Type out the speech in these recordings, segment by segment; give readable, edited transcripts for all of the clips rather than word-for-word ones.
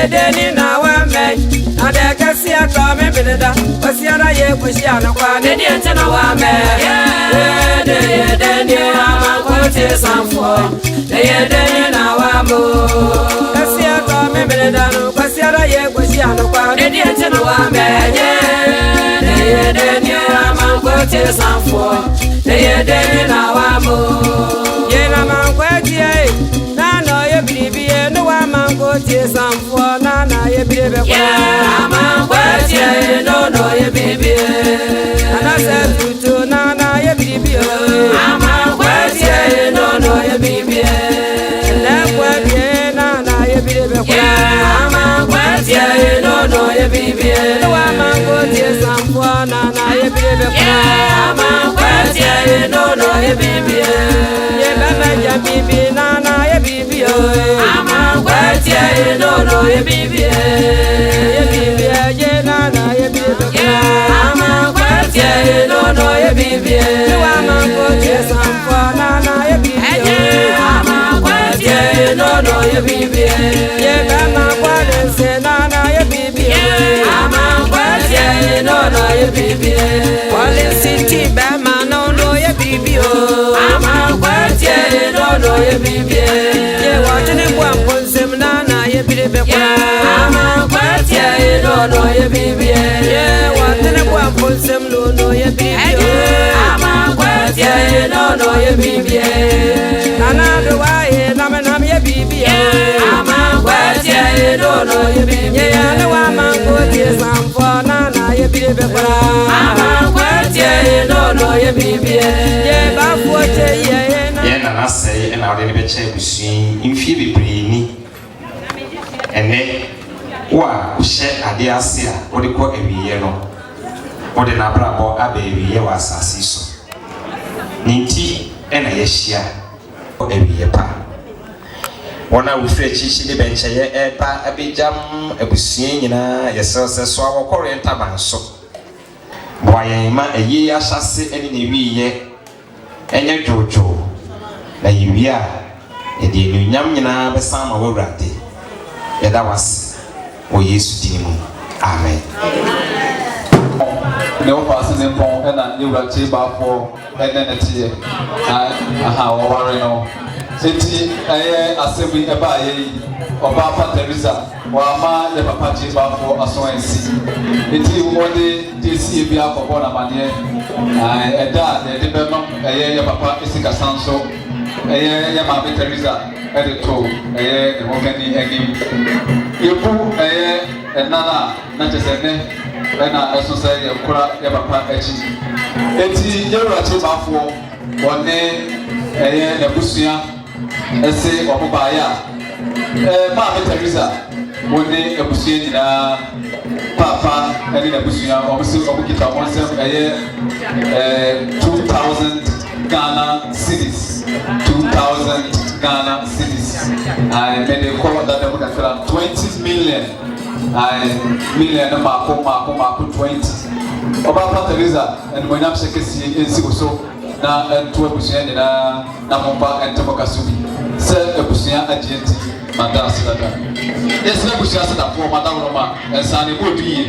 Deni na wa me na de kasi ato me bededa osiara ye kushi anokwa ne de ente na wa me deni ama kote sanfo deni na wa mo kasi ato me bededa no osiara ye kushi anokwa ne de ente na wa me deni ama kote sanfo deni na wa mo ye na man kwatie na no ye bibi no wa man kote sanfo na ye bibi kwa man kwatie no ye bibi ana se tutu na ye bibi man kwatie no ye bibi na kwatie na ye bibi kwa man kwatie no ye bibi no wa man kote sanfo na ye bibi kwa man kwatie no ye bibi ye baba ya bibi na ye bibi ama kwatie no ye bibi ye na ye bibi ama kwatie no ye bibi wa man kote sanfo na ye bibi ama kwatie no ye bibi ye baba kwalense na ye bibi ama kwatie no ye bibi kwalense ti baba no ye bibi ama kwatie no ye bibi ye watene kwa ponsem na ye bibi kwa ama kwatie no ye bibi ye watene kwa ponsem no ye bibi ama kwatie no ye bibi nana do wa ye na ye bibi ama kwatie no ye bibi ye na wa man kote sanfo na ye bibi kwa ama kwatie no ye bibi ye ba fote ye na say and our little check between in Phoebe Brini and then wa share Adiasia or the court every year or the Nabrabo Abbey year was Assiso Ninti and a yesia or every year pa. One I will fetch the bench a pa a big jam a bussy yourself as swallow Korean taban so. Boy, a year shall see any year and your Jojo. Na yiwia e de nyam nyina be sama wawrade e da was o Yesu dimu amen ne o pass ne pon e na yewrate ba fo e na netie aha o ware no senti asebi e ba ye oba pa Teresa wa ma ye papa ji ba fo aso ensi enti wo de desi bi akọbọ na mane e da de be no ye papa esika sanso ya ma be Teresa editor the Bamuhene again yebu nana na chesene na eso say ya kura ya papa echi enti yewra che bafo wone na busua ese oboba ya ma be Teresa wone ebusua ni na papa eni na busua obukita wonsem 2000 Ghana cedis 2000 Ghana cedis I made a call that they would have 20 million million Marco 20 Oba Teresa and when I'm second in so na to ebusia na momba and Tabakasubi say ebusia agent madam dada yes ebusia say that for madam Roma and Sani Bodi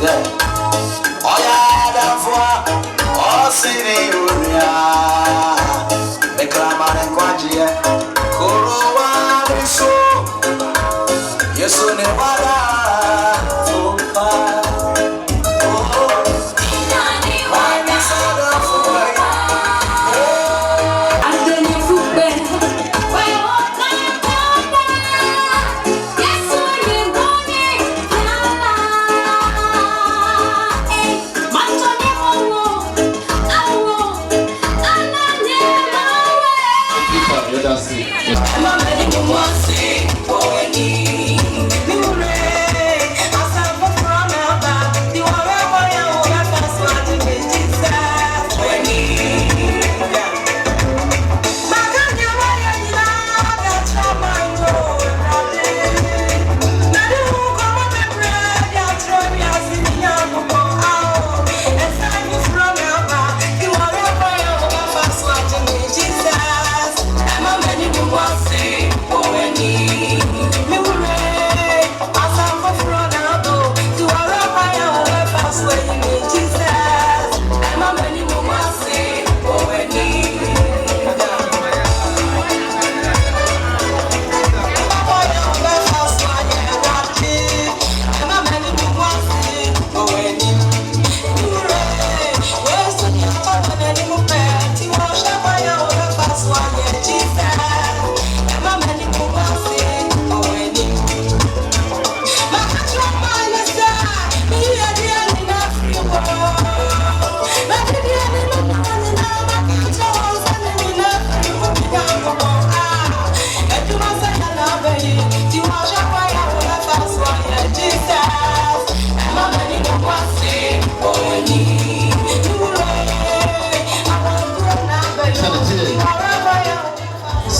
Yeah. Bedasi.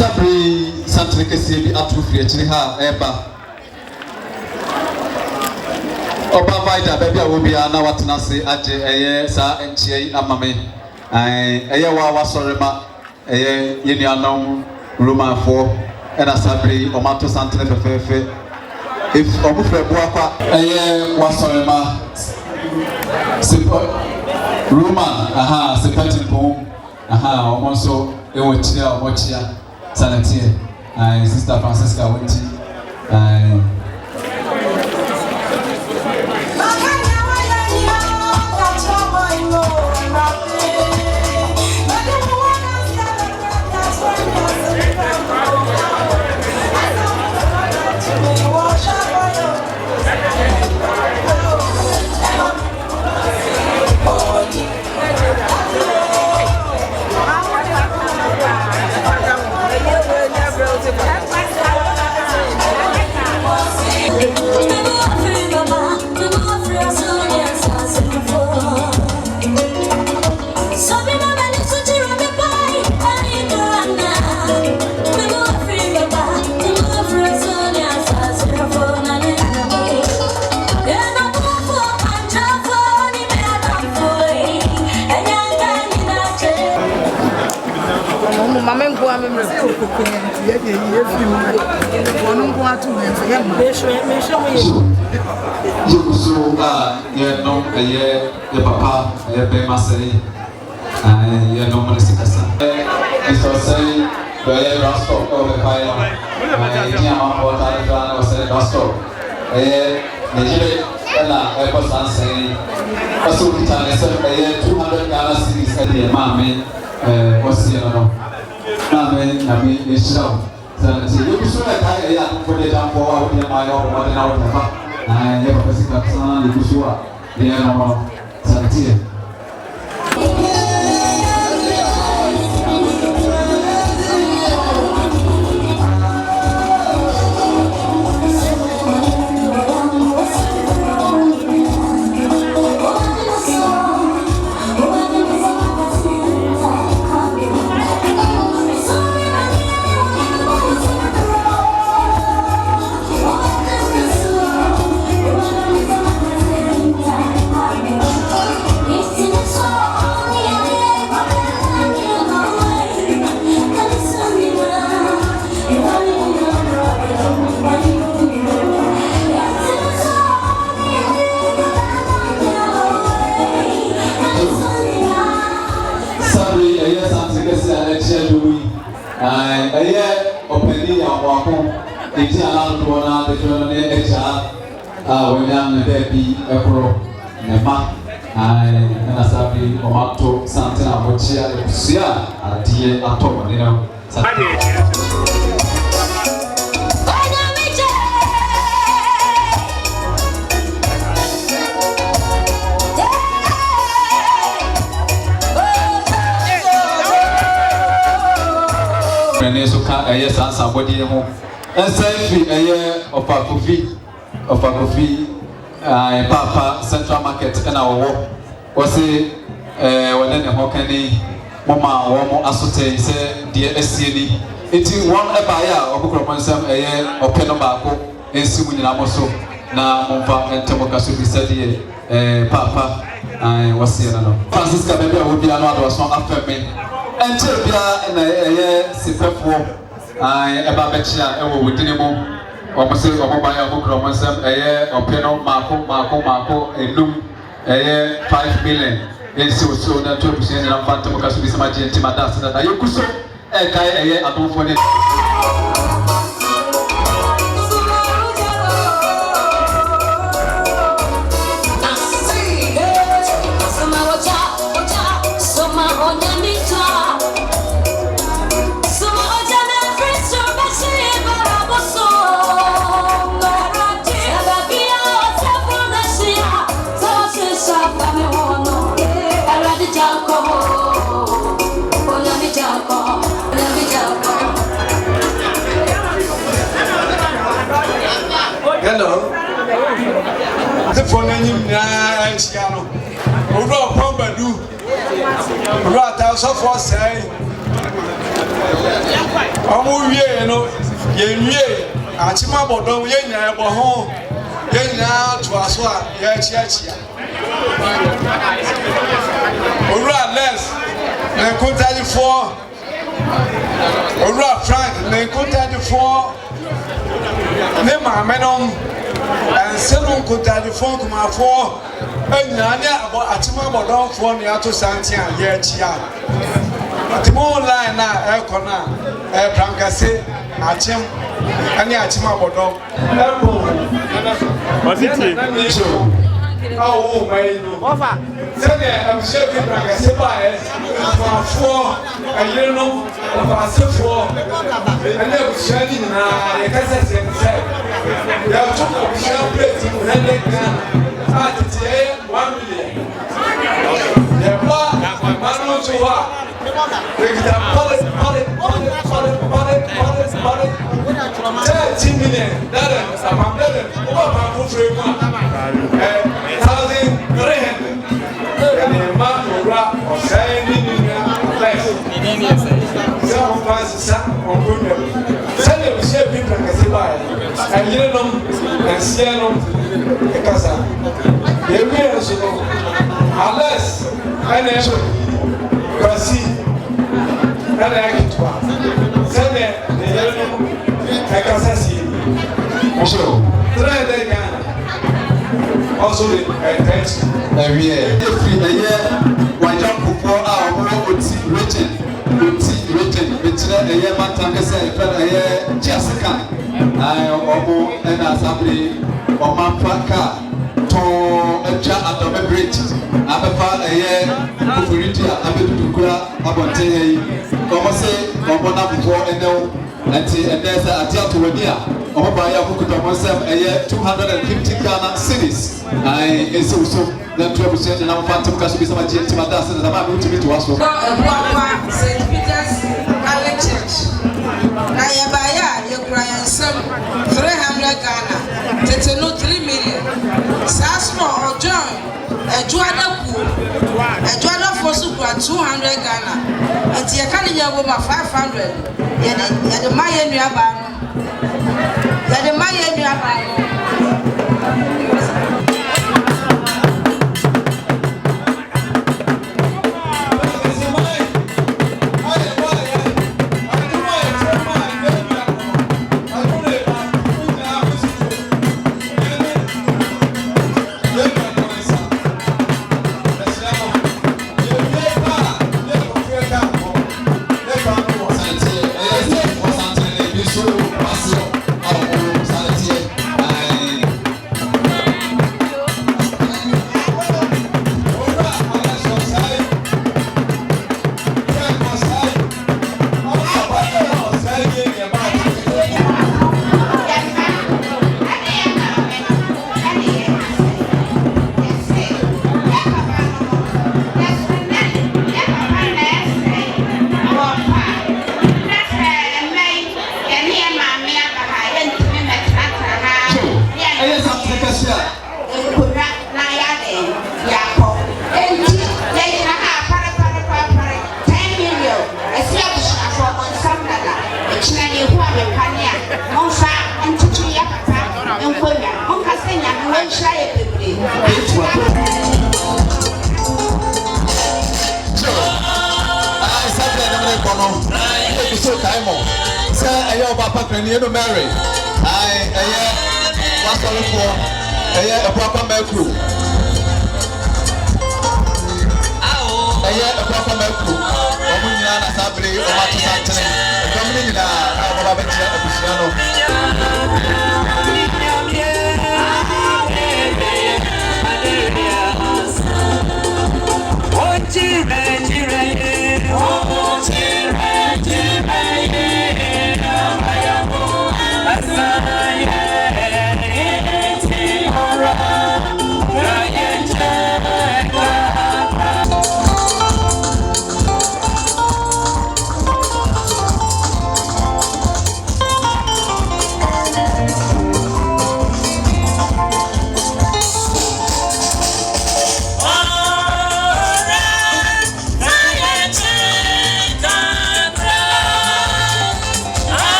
Sabri Santrikesi bi atufri achiri ha eba Oba Vaida baby awobia na watena se age eye sa enchie amame eye wa wasorema eye yenuanom Romanfo ena Sabri omato santre fefefe if omufre boakwa eye wasorema sipo Roman sepati pom omonso ewochia omochia Sanatie, Sister Francisca Winti, papa, be masari, no Manisicasa. It's Osei, the Rostov of the fire, was a Rostov. Nigeria, Ella, saying, Asuka, 200 galaxies at the Mammy, Osei. Nami Israel. You should have for the jump for my own one hour. I have a physical son, you should have the animal Santia. When I'm the baby, a pro, Nema, and a sabi, Omato, Santa, Mochia, Sia, a dear atom, you know. Rene so ka eye sansa body ho. Ensa fi eye of a coffee papa Central Market na wo. Wose wone ne ho kani mama wo mo asote se de asieni. Eti won eba ya obukro monsam eye openo baako ensi mu nyina mo so na momfa entemo kaso bi se de papa wose na no. Francisca bebe a wo bia no adoso afeme. Ente bia na eye sifefo eba bechia ewo wodini mo omo se omo ba ya obukro monsam eye openo maako enum eye 5 million ensi so na to busi na mfa entemo kaso bi se ma je ntima da se da yekuso kai eye adomfo ne Hello. The phone name na Chiano. Over Pombadu. Right out of Osei. Omo wie no, ye wie. Achima bodon ye nya ebo ho. Ye nya to aso a ye chia. Ora less. Na contact for. Ora Frank, na contact for. Ne mamenom and seven could telephone come for and Nanya about Atima Bodon for the Ato Santia, yet ya. The more line now, Elcona, El Prancase, Achim, and Yatima Bodon. What's it? Oh, my I'm shaking Prancase by for a year no of our for and never shining now. You have to share plates in the 1 million. The man to her. They can 13 million. That is a million. Over 1,300. And the man will grab or say, some passes on good. Send them share people like a buy. And you know, and see them because they will so unless I never see and I get to send them the yellow I can see. So, try that again. Also, attention. Every year, one jump for our written. Between a man say, Jessica, I omo and assembly or man plaka to a chat at the bridge. I'm a father a year, Kufurita, I'm to cry about almost say, Omona before and no, and there's a deal to a year. Or by a book of myself a year, 250 Ghana cities. I is also then 12% and I'm phantom because we some agent to my dust and I'm going to be to us. St. Peter's Catholic Church. Nayabaya, you cry and some 300 Ghana, Tetano 3 million. Sasmo or John, a Juana Pool, a Juana Fosuka 200 Ghana, and Tiakania woman 500. Yet the Mayan Yabano. Yet the Mayan Yabano. Chinani who are the Kanya, Monfa, and Tutuya, and Koya, Moncasena, and one shy Papa Mary. What's all for? A proper Mercury. A proper Mercury. Omunyana Sabri, or Matasantane, a community in our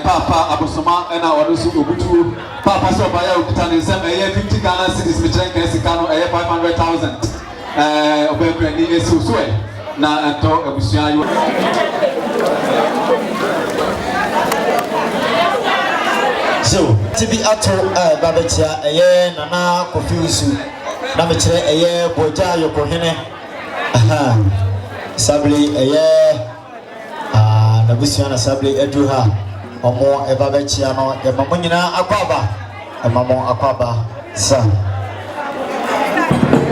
Papa Abusuma and our Obutu Papa Sobaya Ukitan 50 Ghana cities, Michelin Kesikano, 500,000. Obekweni Esusue na Anto Abusiayo. So, Tibi Ato Babetia, Nana Kofiusu, Namitre, Boagyaa Yokohene, Sabli, Nabusiana Sabli Eduha, Omo Ebabechiano, Mamunina Aquaba, and Mamon Aquaba, son.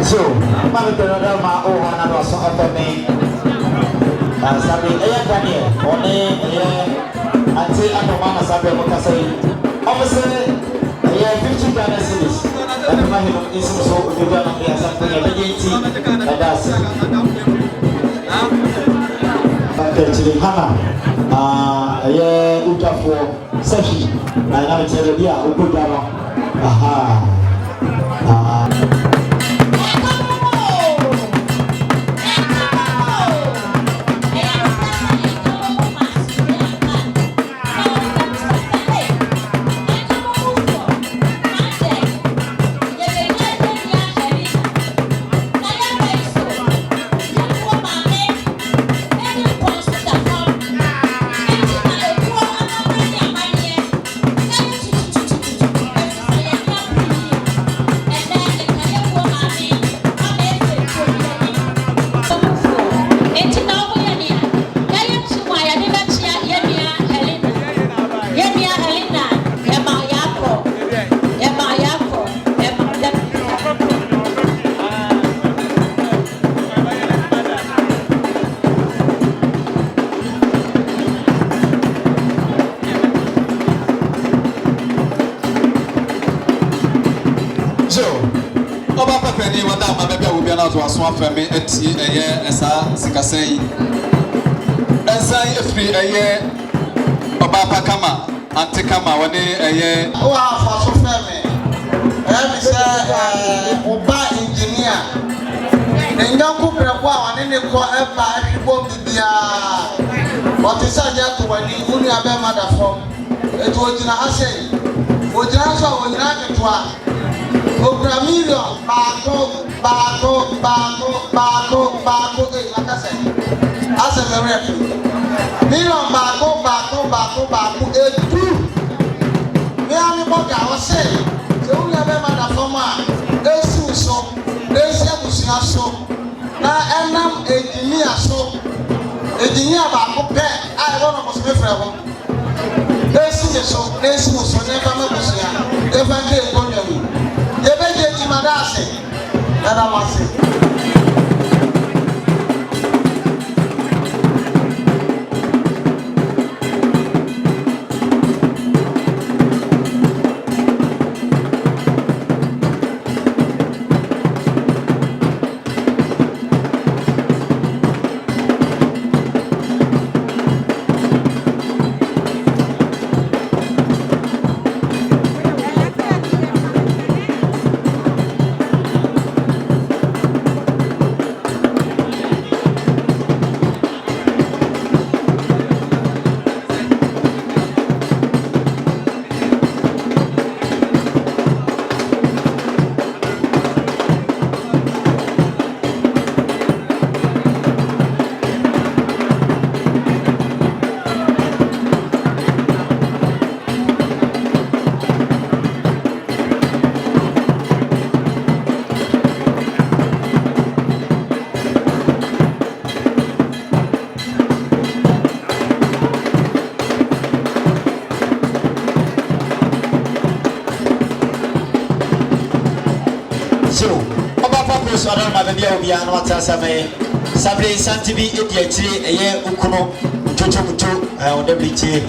So, Mamma, oh, another song of me. Sabli, Daniel, only until Mama Sabri Mokasai. Obviously, Ghana cities. Bamuhene is so the Ghana players something emergency and that's actually Hannah uta for session na na tell dia ukudano aha to aso afeme eti eye esa sikasei ensai efri eye obapa kama ante kama woni eye o afa so feme mi se oba engineer nyanku brebo a woni ne ko eba ahwibo bibia o ti sa ja to wani uni abe madafom etu ogina hasei ogina so ogina ketwa Obra million bako like I said. As a referee. Million bako edu. Me ani Boagyaa was say. Se uni abe madafoma esu so, esia so. Na enam engineer so. Engineer bako pe ai wono mo se frɛ ho. Esu so never me busia. Never dey go nyamu. Ebeje timadase nada mase so I don't have a bia no atasame sabre santibi ediachi eye ukuno tutu on the blichi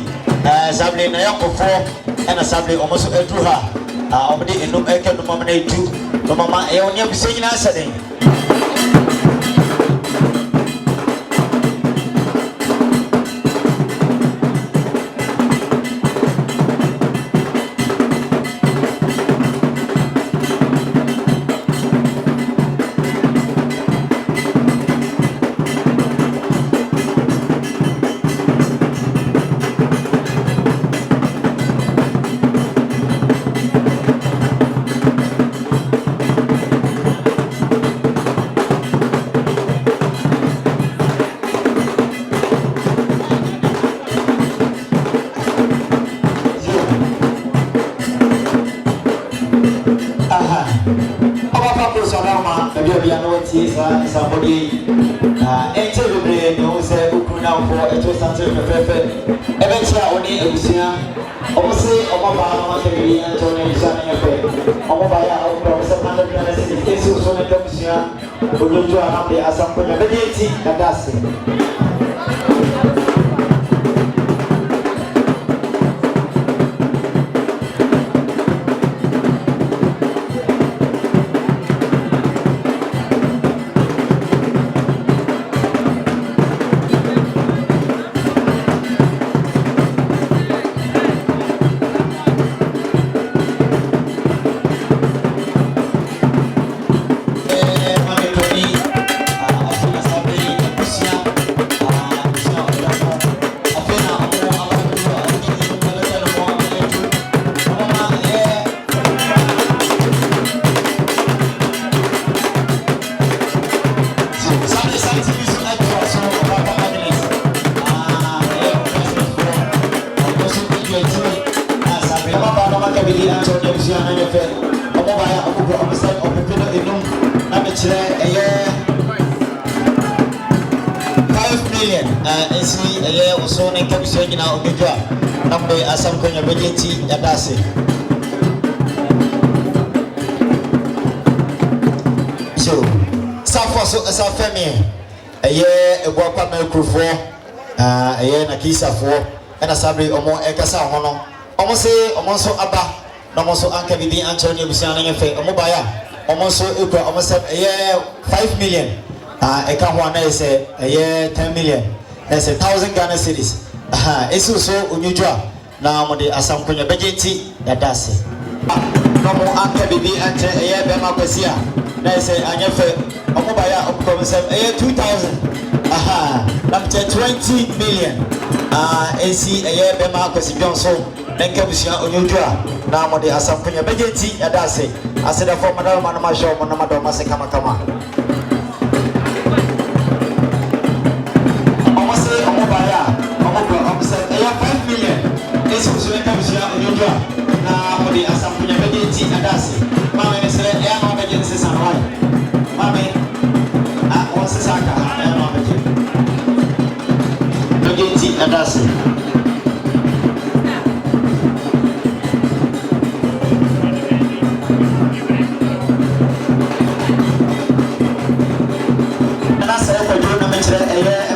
sabre na yakofo ena sabre omoso edu ha omde enum eke no mama na edu no mama e onia bise nyina asade somebody enter no say ukuna for it was something perfect eventually only ebusia obviously obaba ma tell Anthony Isani efe obaba ya professor Mandela City so na ebusia ojojo anambe asampo na bedeti kadase baby Antonio Busiana Yefe. Omobaya Obuko Omsai Opepino Inum Namichile a year 5 million. Esi a year or so in Kabisha now Omidra. Number Assam Konya Bejeti Yadasi. So, Safoso as a family. A year a Wapa Melcro a year Nakisa for and a Sabri Omo Ekasa Hono. Almost Abba, no so Anka Bibi Antonio Busiana Yefe, Omobaya, almost so equal almost a year 5 million. A Kawana is a year 10 million. That's 1,000 Ghana cedis. It's also Unudra. Now, Modi Assam Konya Bejeti, Yadasi. No more Anka Bibi and a year Bema Pesia. There's a Anyafe, Omobaya, Opcom, a year 2,000. Number 20 million. AC a year Bema Pesion so, then Kabusia Unudra. Now, Modi Assam Konya Bejeti, Yadasi. I said a former Manama show, Manamado Masekama. Almost say Omobaya, Omobaya, a year 5 million. This was when Kabusia Unudra. Now, Modi Assam Konya Bejeti, Yadasi. Mamma said, I am a Genesis and why. Mammy, I want to Saka, I am a Bejeti, Yadasi.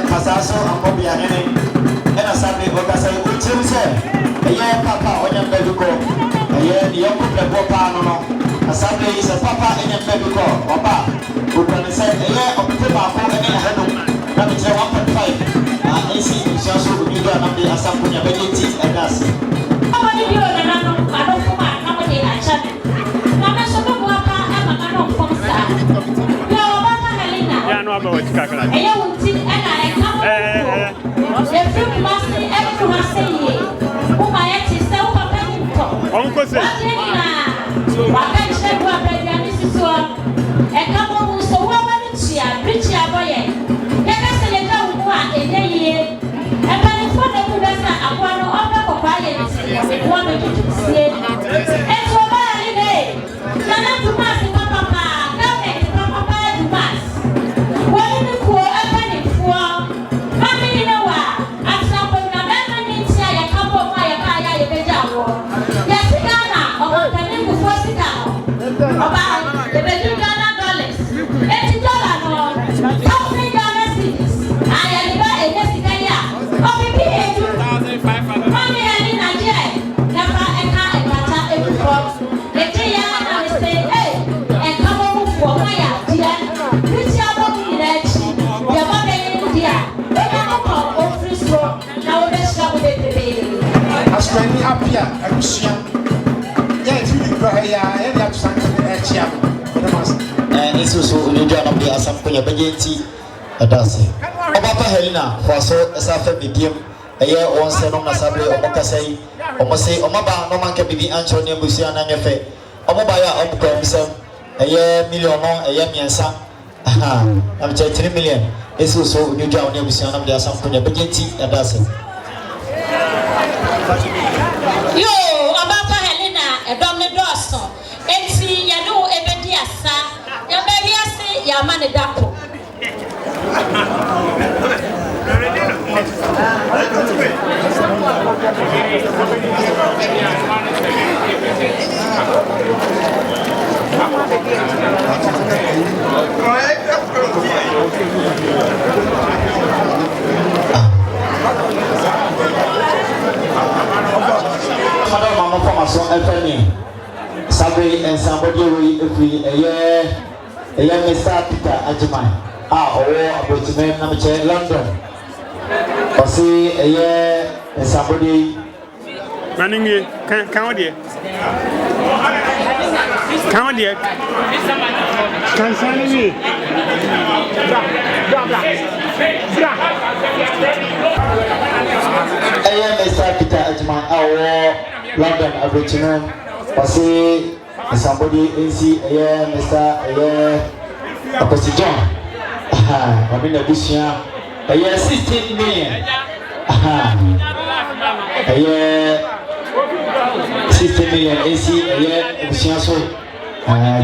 Pasaso and Boagyaa and a Saturday Ocasa, which you say, a year papa on your medical, a year the young papa, a Saturday is a papa in your medical, papa, who can say a year of tobacco and a head, that is 1.5. AC is also you don't have the Assam Konya Bejeti and that's it. How many you and I don't come out, nobody at Channel. Now, so go up and I don't come side. Yeah, no, I'm going to Kakala. And you will see, and I come. Every master, every master, who my ex is so pathetic. Uncle said, I can't share what I this is one. And come on, so what about it? Rich boy. Let us say that one in a year. And by the phone of the I want to offer for buying one of you to see it. And so by the day, Nana to pass in Papa, don't make the Papa to pass. What in the poor opening for? Mammy, you know what? At some point, the man needs a couple of my fire, the Javo. Yes, Ghana, or the name before Sicamo. About the $1,000. $80 something Ghana cities. I am a Jessica. Oh, maybe 2,500. Mommy, I need a jet. Never a car and matter every box. The Jaya say, hey, and come over for my idea. Which are walking in action. The mother in India. They have come over this road. Now let's go with the baby. I spend me up here. I was young. Yes, you go here. I have something at Chiam. And this was who you join up the Assam Konya Bejeti. Adasi. Obapa Helena, for so as I felt with him. A year on Senom Nasabre, Omokasei, Omose, Omaba, no man can be Antonio Busiana Yefe. Omobaya Omko himself. A year million, a year Miansa. I'm 3 million. This was so you join Busiana, the Assam Konya Bejeti. Adasi. Yo, Obapa Helena, a Dominic Dawson. And see, you know, Ebediasa. Your baby, I say, your man, a dapo. Madam, Mama, from us on FNA. Sabre and somebody if we a year Mr. Peter Ajimai. About to name number London. Or see a year and somebody running here. Come here. Come here. Concerning me. A year Mr. Peter Ajimai. London, about to name. Or see somebody in see a year Mr. Apostle John. I'm in the bush here. A year 16 million. A year 60 million AC busia so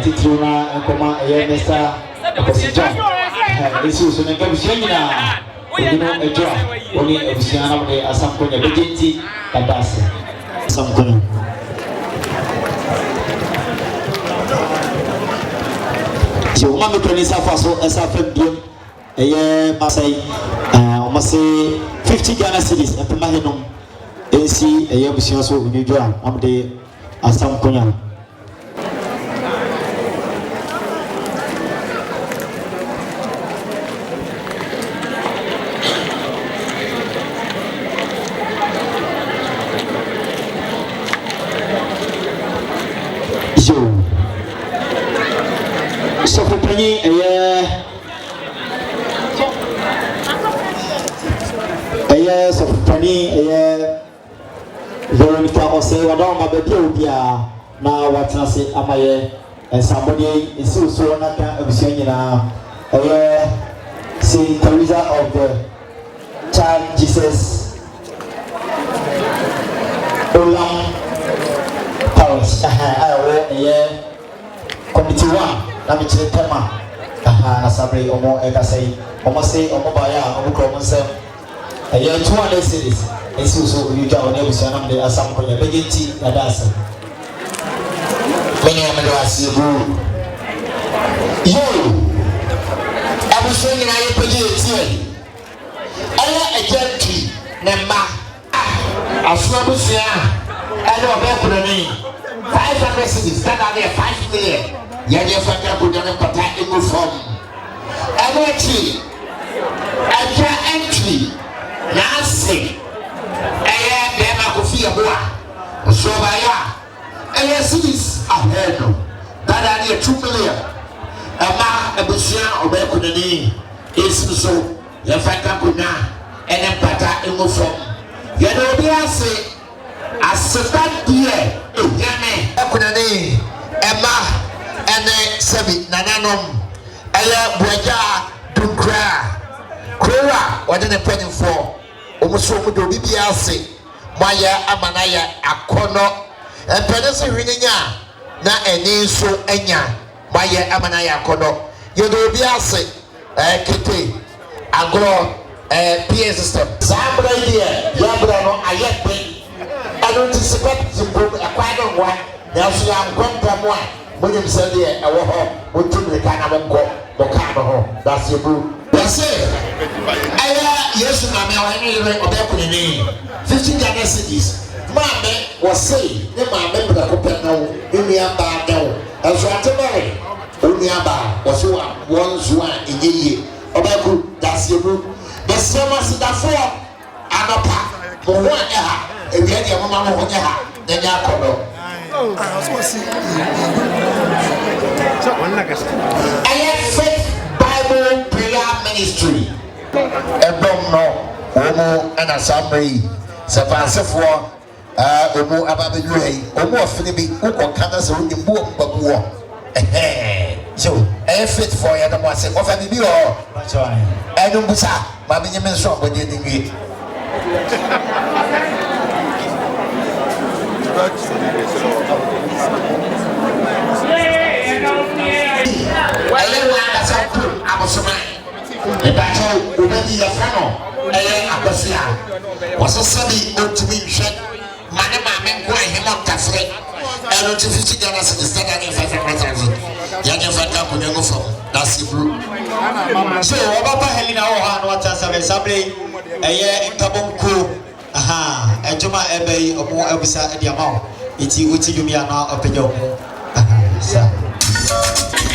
titiri na nkoma Mr. Apostle AC so na busia nyina odino ejo oni busia na mo asamko nya begenti kadase asamko je o ma me prendre ça façon ça fait bien Masai on say 50 Ghana cedis e pema henom AC busia so onidwo amde asamko nya so for penny so for penny Veronica Osei wadon ma be obia na watena se amaye somebody is so na ka abusia nyina Saint Teresa of the Child Jesus Olam Parish committee 1 na me chire tema na sabre omo ekasai omo say omo baya omo kromo nsem 200 series so yuja oni abusia na me asam konya begenti adasa menya me do asibu yo abusia ni na yepeje etie ala ejenti ne ma asua abusia ala obekunani 500 cities that are there 5 million yaje faka kudana pata emu form energy aja entry nasi bema kufia boa so baya cities ahead that are there 2 million ama abusia obekunani esi so ya faka kuna ene pata emu form ya do bi asebad die yame akunani ema ene sebi nananom Boagyaa dunkra krowa wode ne penifo omuso mu do bibia ase maya amanaya akono empenese hwinya na eni so anya maya amanaya akono yedo bibia ase kete agro PA system zambra idea yabra no ayekbe anu anticipate zimbom akwado nwa na so ya nkonta mo a monyem sade e wo ho wotum le kana monko bokano ho that's your boo that's it aya yesu na me wa ni re obekunini 50 Ghana cedis maame Osei ne maame bra ko penawo emi amba dawo aso atemare oni aba oso wonzu a enyeye obeku that's your boo the same as that for anopa mo ho eha ewia dia mama mo ho ha na nya akodo Faith Bible Prayer Ministry. Don't know. Omo and assembly. Safansefo. Omo ababeluhei. Omo afinibi. Uko kana se wudi mbuo mbabuo. So, faith for ya damo ase. Ofa bibi o. Numbusa. Mami nyemenso abonye dingi. Ubedi ya fano abasia wasasabi otumi hwe mane maame nko ahema ntafre eno 50 Ghana cedis that are 500,000 ya nyefata kunengo fam that's the blue so obaba helina ho ha no atasa sabre ntabonko ejuma ebei omo abusa edi amawo iti uti dumia na opeja omo sa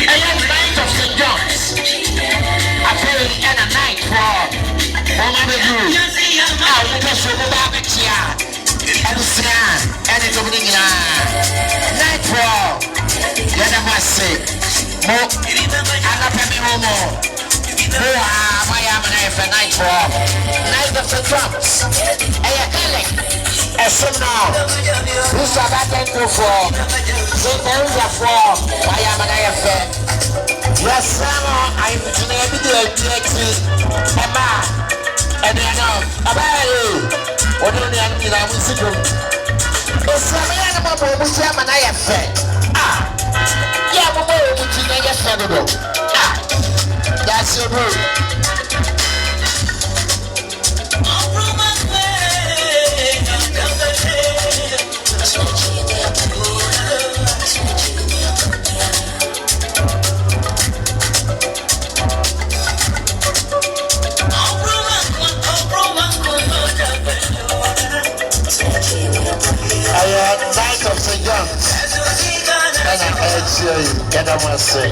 Night of St. John's apparently and a night for Mama Bedu. I will just show the Bamuhene and the Sian and the Dominica night for Yanamasi. Mo Alapami Homo. My for night for Night of St. John's. A seminar. Who's about to go for St. Teresa for Bamuhene. Yes, I'm to the Emma, and then about you. What do you mean? I will sit Osamaya na mama omuti ama na ye fe. Ah. Yeah, mama omuti na ye fe do. Ah. That's your rule. Night of St. John's. And I heard you get on my say.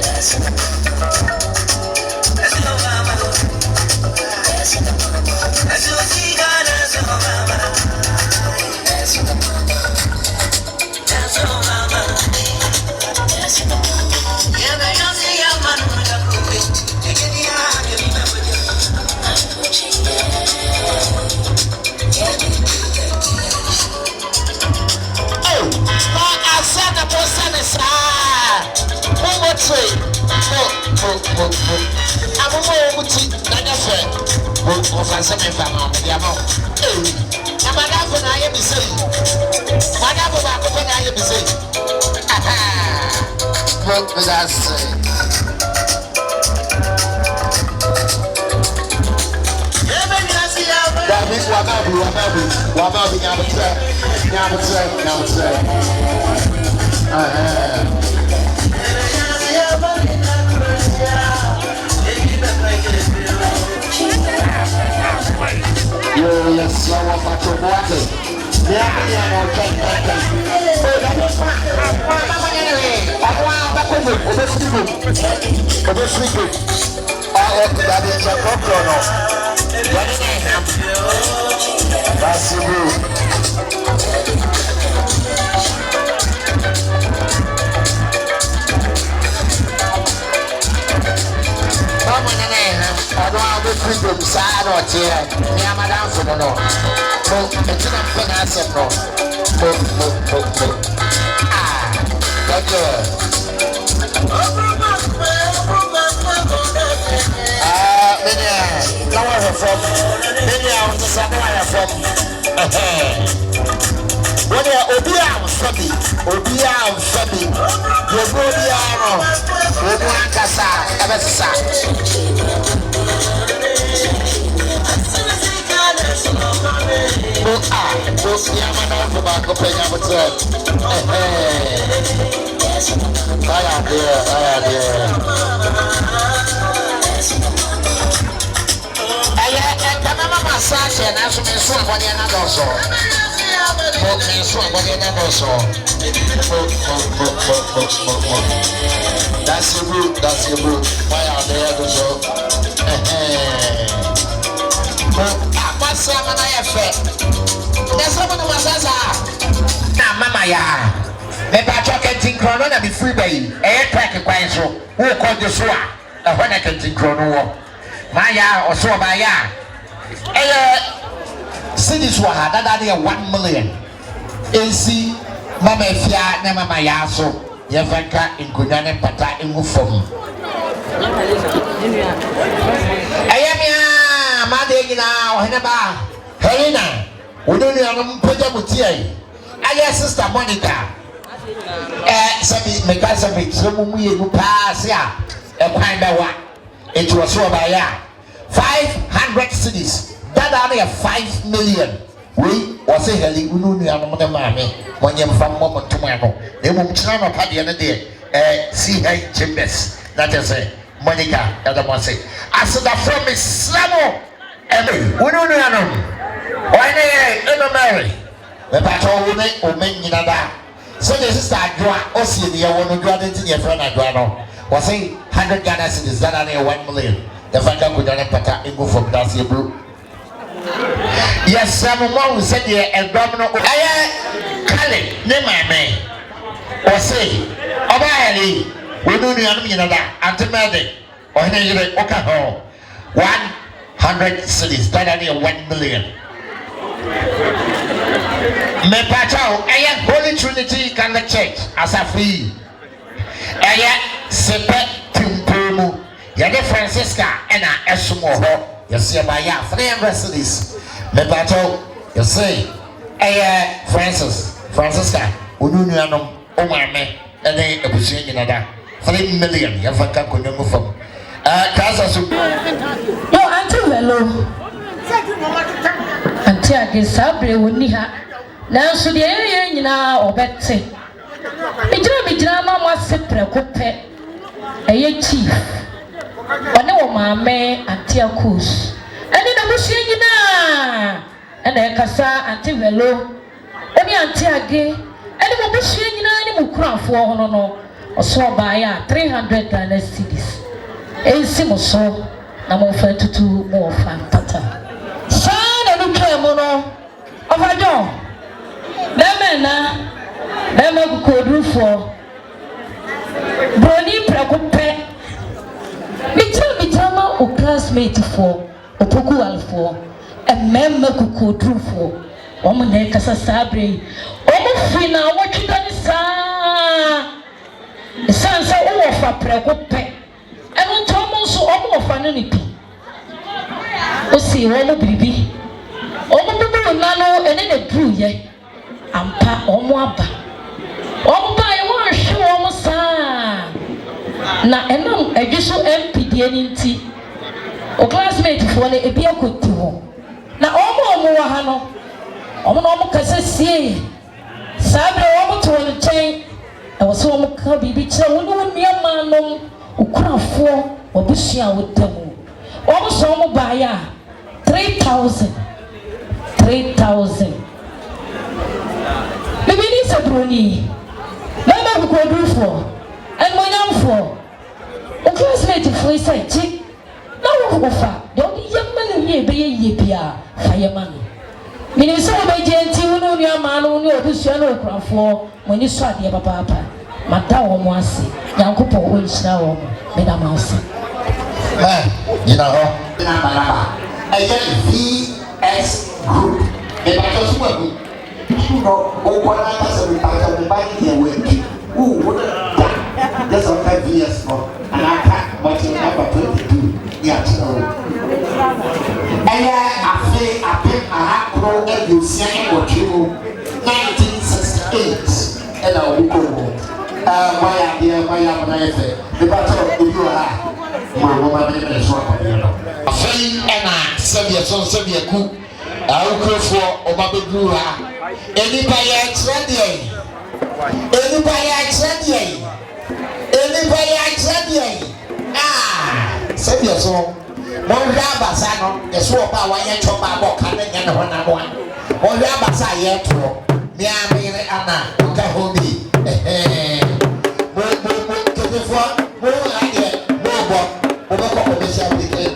That's your root. Why are they able to show? What's up, and I have fed? There's someone who says, Mama, ya. Maybe I talk at Tincrono and be free bay. Air crack a quiet so. Who called the swat? When I can Tincrono. Maya or so by ya. Cities were had that idea 1 million. AC Mama Fia, never my yaso. Yavanka in Kunyan Pata in Mufom. I am ya, Maddy now, Hennaba, Helena, we don't know Pujamutia. I guess Sister Monica. Sabi, because of it, some we who pass ya, a kind of one. It was so by ya 500 cities. That are 5 million. We was a heli Ununi and Mammy when you're from moment tomorrow. They won't turn up at the end of the day. See her chambers. That is a Monica and the Mossy. I said that from Miss Slamo. Ununianum. Why they Mary? The battle will make you that. So this is that Osei, the one who got into your friend Adriano. Was a 100 Ghana cities that are 1 million. The Fanga could not pata and go from Darcy Blue. Yes, someone who said here and Domino. Kale, name my man. Osei, Obali, we do the other anti-medic or any Okaho. 100 cities that are 1 million. Me patao, Holy Trinity Catholic Church as a free. Sepe Timpemu, Yade Francisca, and a Esumo. You see, by 300 cities. Me patao, you say, Francis, Francisca onunuanom o maame ene ebusuan nyina da 3 million ya fanka konyomo fam kasa so yo anti velo anti age sabre woni ha nanso de ye nyina obete bijira ma mo asepre kopɛ eye chief one wo maame anti akus ene na busuan nyina ene kasa anti velo oni anti age ene mo busuan nyina ni mo kurafo hono no oso baaya 300 Ghana cedis ensi mo so na mo fa tutu mo fa tata sana no twemo no ofajo dema kukodrufo broni prakope bitama o classmate fo opoku alfo emema kukodrufo omo na kasa sabre omo fina omo twida ni sansa o fa prakope eno ntomo so omo fa no ni pi o si wo bibi omo bibi na no ene na dru ye ampa omo aba omo ba ye won hwe omo saa na enam adwiso MPD enti o classmate fo le ebi akoti ho na omo wa ha no omo kase sie sabre omo to le chen e wo so omo ka bibi kire wo no niam anom ukurafo obusua wodamu omo so omo ba ya 3000 Bibini sabroni mama kukodrufo en monyamfo o classmate fo say chi na wo fa de odi yamma no ye be ye bia fa yamma no mini so be genti wono nua ma no ne obusua no okurafo moni so ade papa mata wo mo ase yankopo o nhira wo me da ma ase yina ho na balaba eye VS group e ba to suwa bu no o kwa na kasa mi pa ka mi ba ni we wo just on 5 years for and I can't but number 22 yeah aya afi akro e you say what you 1968 and I will go maya na efe the battle of you are mama me so kwa no afi ena sebia ku awukrofo obabedru ha enipa ya trade sebia so mo hwa basa no yeso oba wa ye choba bo ka na nya ne ho na mo mo hwa basa ye to mi amire ana ka hobi mo tefo mo ade mo bo ko be sha bi ke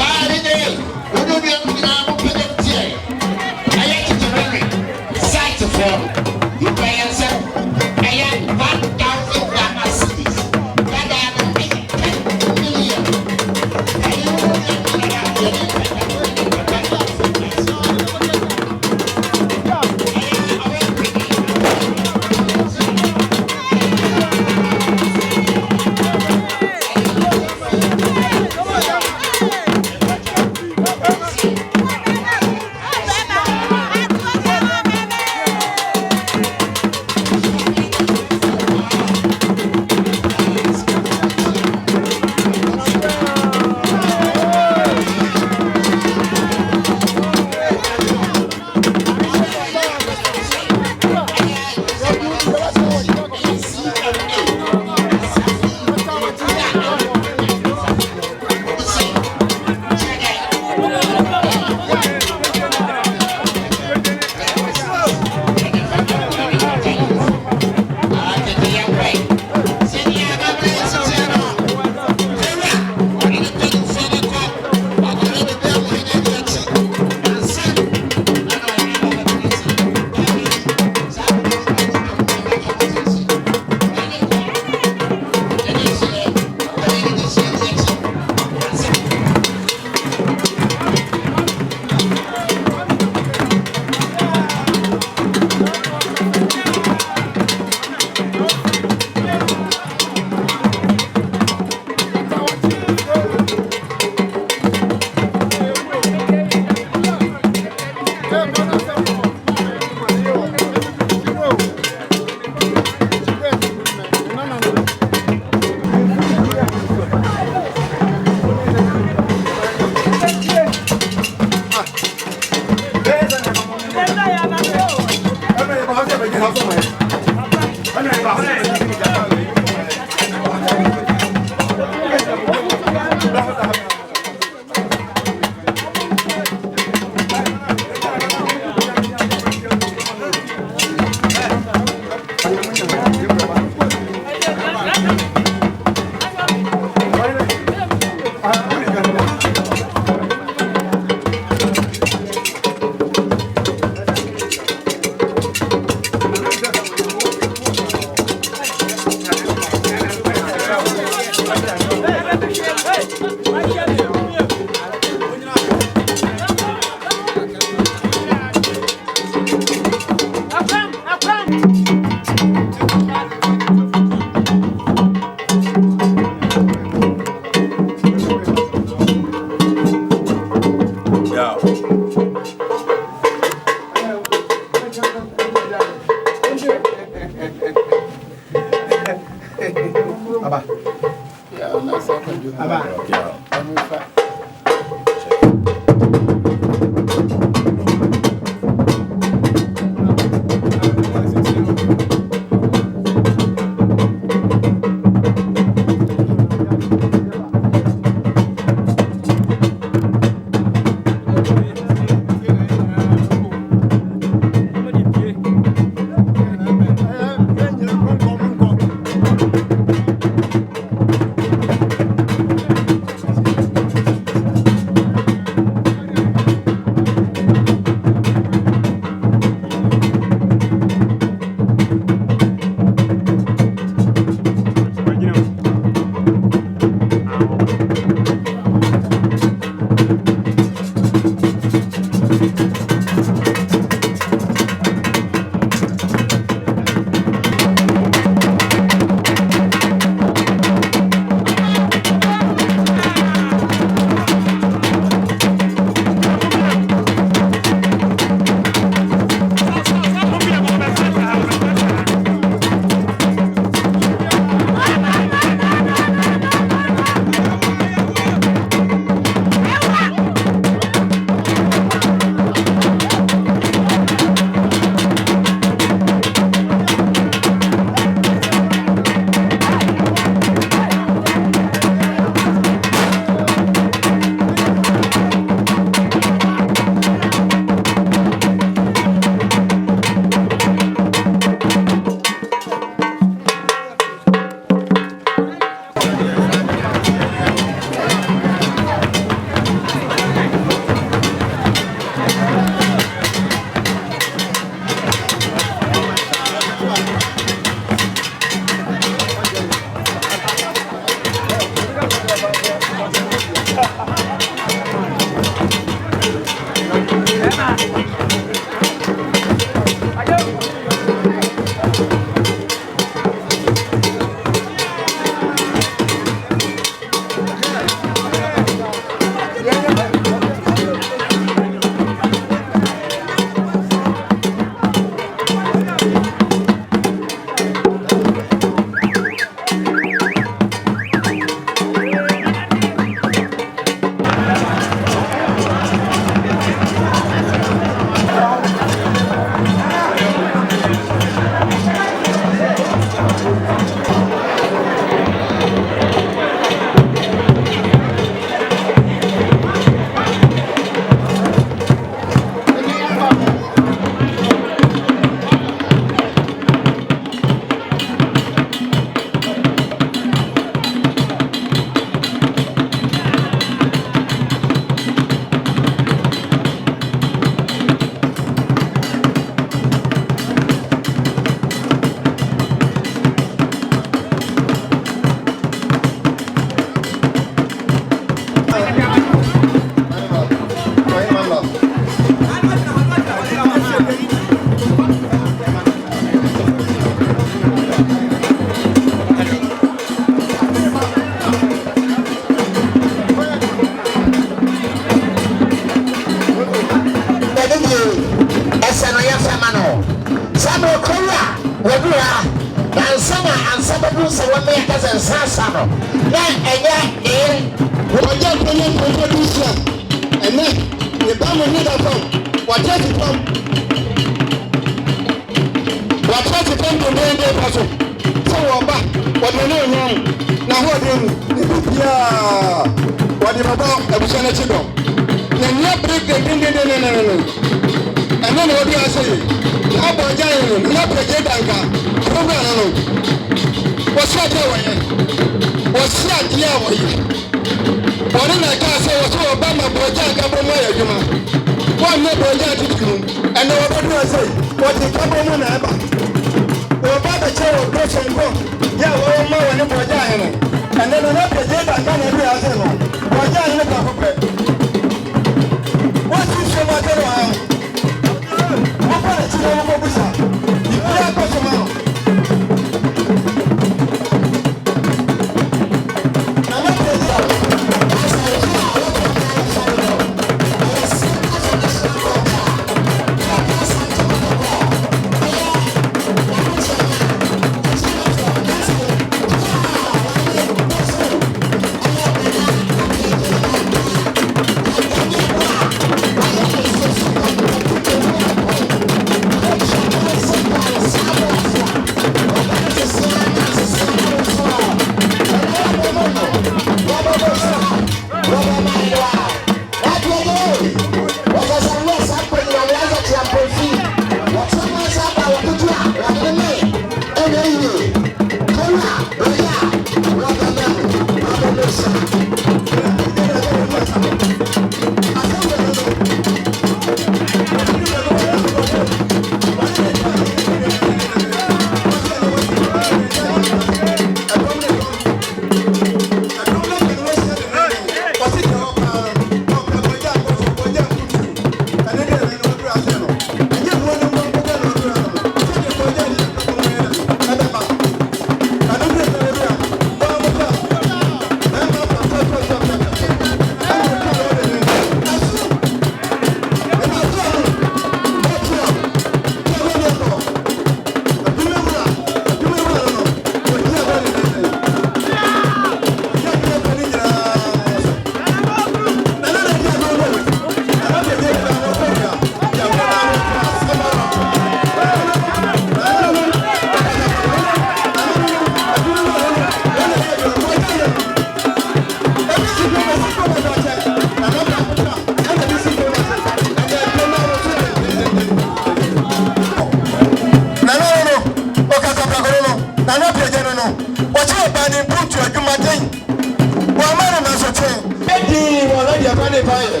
ne fire.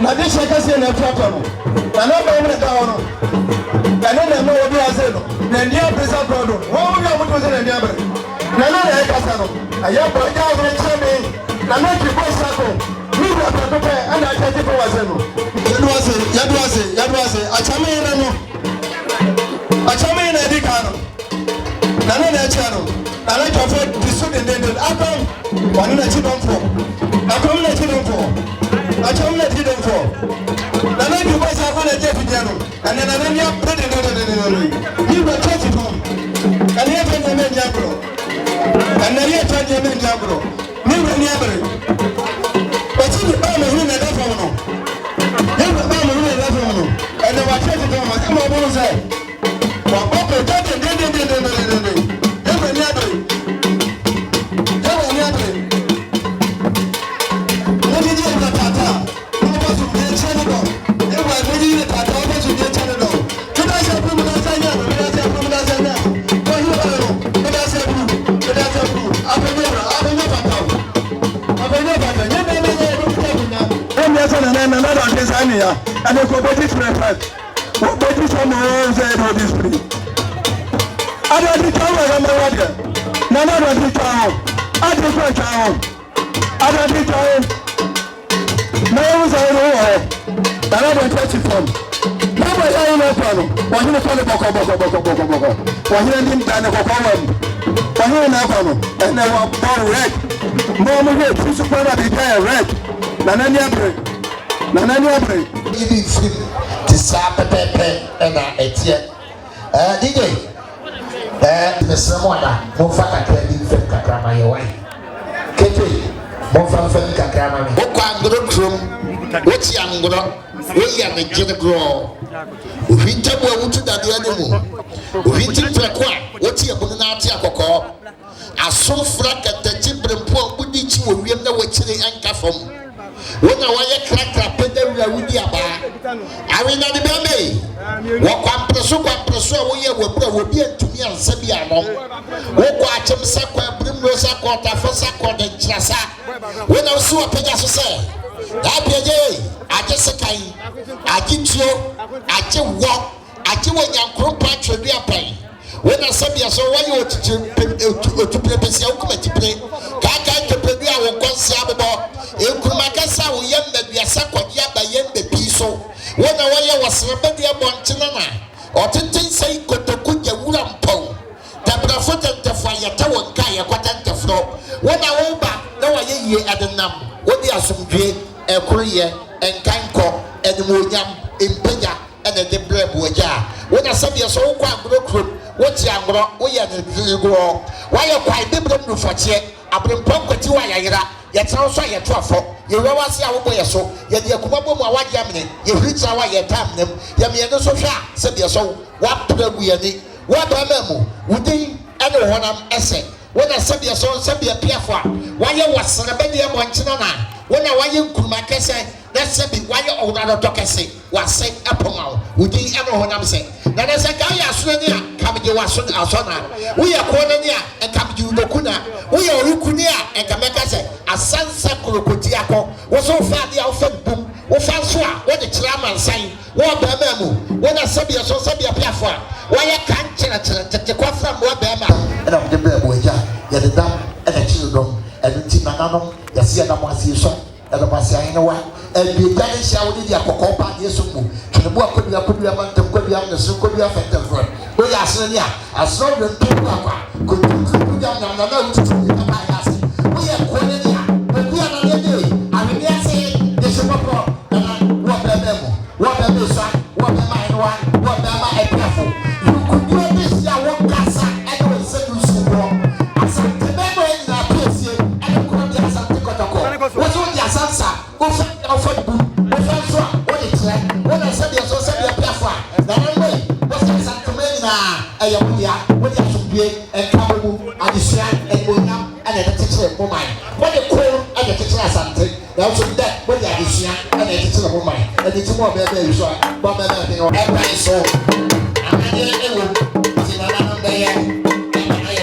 Na de shaka se na papa no. Na no ba mu da ono. Na no na mo obi ase no. Na ndia pesa prodo. Wo wo ya mo to se na ndia bre. Na no na e kasa no. Aya Boagyaa wo cheme. Na no ki bo sako. Ni bra papa ana achaje po wase no. Yadu ase. Achame ina no. Achame ina di kano. Na no na chano. Na no to for disu den akon. Wanu na chi don for. Akon na chi don for. Acham na ti don for. Na no ki bo sako na je fi jano. And na no ya prede no. Ni bra church home. And ya fe na me nyabro. And na ya chanje me nyabro. Ni bra ni abre. But you ba me hu na da for no. Ni bra ba me hu na da for no. And na wa church home ma come on say. Wa boko den. Ya bra ni abre. And they go body to repent. What body from all say do this free. I don't think I was on my water. No, I don't think I am. I don't think I am. I don't think I am. No one's on the wall. I don't touch it from. Nobody I know from. Why you call it boko. Why you didn't done it for one. Why you not from? And they were born red. Mom, red. Who's supposed to be red? Nana break. Even free to sap pepe and a tear. DJ, Mr. Mona, Mofaka credit for Kakrama, your wife. Kete, Mofan Kakrama, Boka Grum, what's young girl? We are the Jigger Grow. We tell you to the animal. We think for a quack, what's your Bonati Coco? I saw frack at the Jibber Poor Budichi will be the witchy anchor from. When I want a crack, with the bar. I will not be walk on Preso, we will be to me and Sabiano. Walk watch him, Sakwa, Primrosa, Quarter, for Sakwa, and Chassa. When I saw a Pegasus say, I just a kind, I keep you, I just walk, I do a young group patch will be a pain. When I said yes, so why you to play play? Kaka to play our considerable. In Kumakasa, we young that we are Sakwadia by Yen the Piso. When a wire was Rebedia Montanana, or Tintin say Kotokuja Wulam Pong. Tabra foot and the fire tower Kaya Quatanta floor. When I went back, no I ye at the num. When there are some great, a Korea, and Kanko, and William in Pena, and the Boagyaa. When I said yes, so quite group. What's young girl? We are the grow. Why are quite different for check? I bring Ponko to Wayara, yet also your truffle. You always see our boy so, yet you come up with my Yamini, you reach our yet time them, Yamiano Sofia, said your soul. What to we need? What memo? Would they anyone essay? When I said your soul, said your Piafua. Why you was Celebedia Montanana? When I want you could make let's say why you own another talker say, was say upon would they ever when I'm saying? Now there's a guy as soon as come you are soon as on. We are Cornelia and come you Dokuna. We are Rukunia and Kameka say, a sunset Kurukutiako was so far the outfit boom. What Francois, what the chairman saying, what Bamemu, when I said your so Sabia Piafua, why I can't take the quaff from what Bama and of the Boagyaa, yet the dam and the children and the Timanano, the Siena Masia, and the Masia in a while. And the Danish shall be a cocoa, yes, the book could be a among the Kodia and the Sukodia Fenton. We are Sonia, as long as the Papa could put down another to my house. We are Cornelia, but we are not a I mean, yes, this is what am I, what am I a careful? You could do this, I won't cast and will send you so. As I remember in our place here, and you could be as a Tikotoko. What's on your answer? When I said you're so sad, you're Piafua. Now, what's the Santa Marina? I am here, when you have to be and Kabu, and the Sian, and William, and the teacher, woman. What the cool and the teacher something. Now, so that when you are the Sian, and the teacher, woman, and it's more baby, so but everything or every so. I'm not there, and I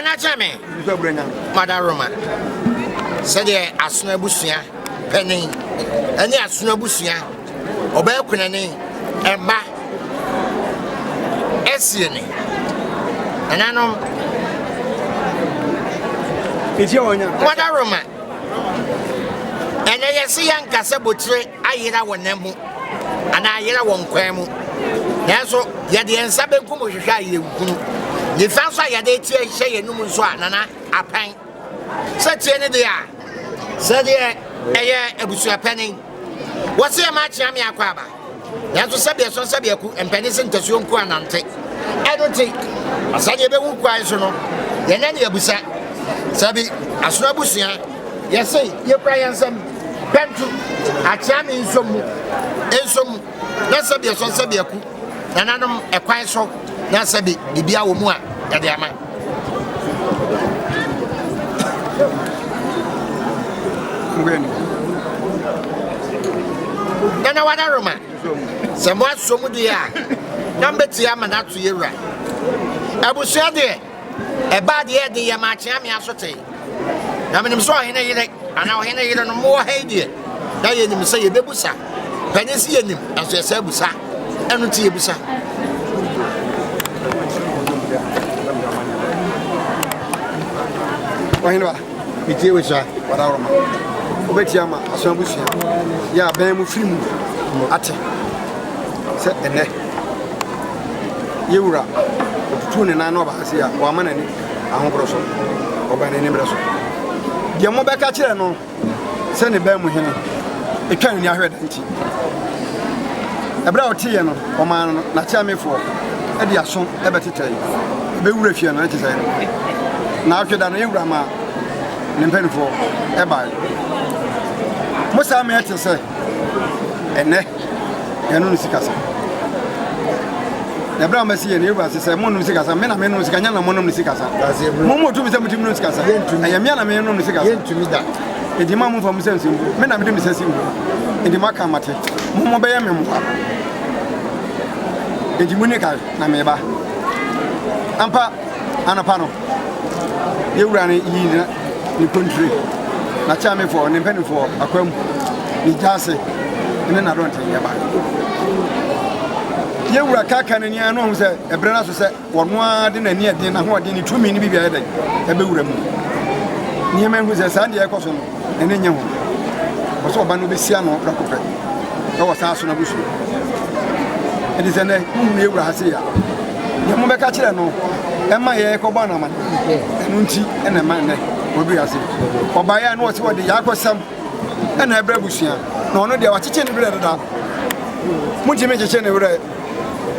Wana chame. Mother Roma. Said the Asuna Busia, Penny, and the Asuna Busia, Obey Kunani, and Ma Essiani. And I know it's your Mother Roma. And I see young Casabutre, I hear our Nemu, and I hear one Quamu. That's what Yadian Sabakumu Shai. The fancy Yadati say a Numuswa, Nana, a pang. Such any day. Said a Busia penny. What's your match, Yamia Quaba? That's what Sabia son Sabiaku and Pennison to Sunku and Ante. I don't think a Sadia cries, then any Abusa Sabi, a Snabusia. Yes, say, your prayer some Pentu, a charming in some, Nasabia son Sabiaku, Nanam a quiet so, Nasabi, the Biawuma, Yadiama. Nana wana Roma. Samwa somu dia. Number 2 amana to you right. Abusia de. E bad ye de ya ma chia me asote. Na menim so hene yire, ana o hene yire no mo ha die. Na ye nim say ye bebusa. Panisi ye nim, aso ye say busa. Enu ti ye busa. Wahina, iti we sha, wada Roma. Obetiama asombusia ya ben mu film ate se ene yewura otutu ne nan no ba ase ya wa manani ahobroso obane ne mreso de mo beka kire no se ne Bamuhene etwan ni ahweda nti ebra otiye no o man no na chiamefo e de aso e betetai be wura fie no e tese na ahweda no yewura ma ne mpenfo e ba Musa me ate say ene enu nsikasa na bra masi ene yuba say mo nsikasa me na me nsikanya na mo nsikasa mo tu me say mutim nsikasa ayamia na me nsikasa yentumi da edima mo fa musa nsimbu me na me dem nsimbu edima ka mate mo be ya me mo edimu ne ka na me ba ampa anapa no yewura ne yi ni country na chame for ne pen for akwam ni jase ne na don't ya ba yewura kaka ne nia no hu se ebre na so se wono ade na ni ade na ho ade ni tumi ni bibia ede e be wura mu ni me hu se sa ade e koso no ene nya ho bo so ba no be sia no rakopɛ e wo sa so na busu e di se ne hu yewura ha se ya ye mo be ka kire no e ma ye ko ba na ma enu nti e na ma ne obi ase Obaya no wose wode yakosam na ebra busua na ono de wacheche ne bere da mujime cheche ne bere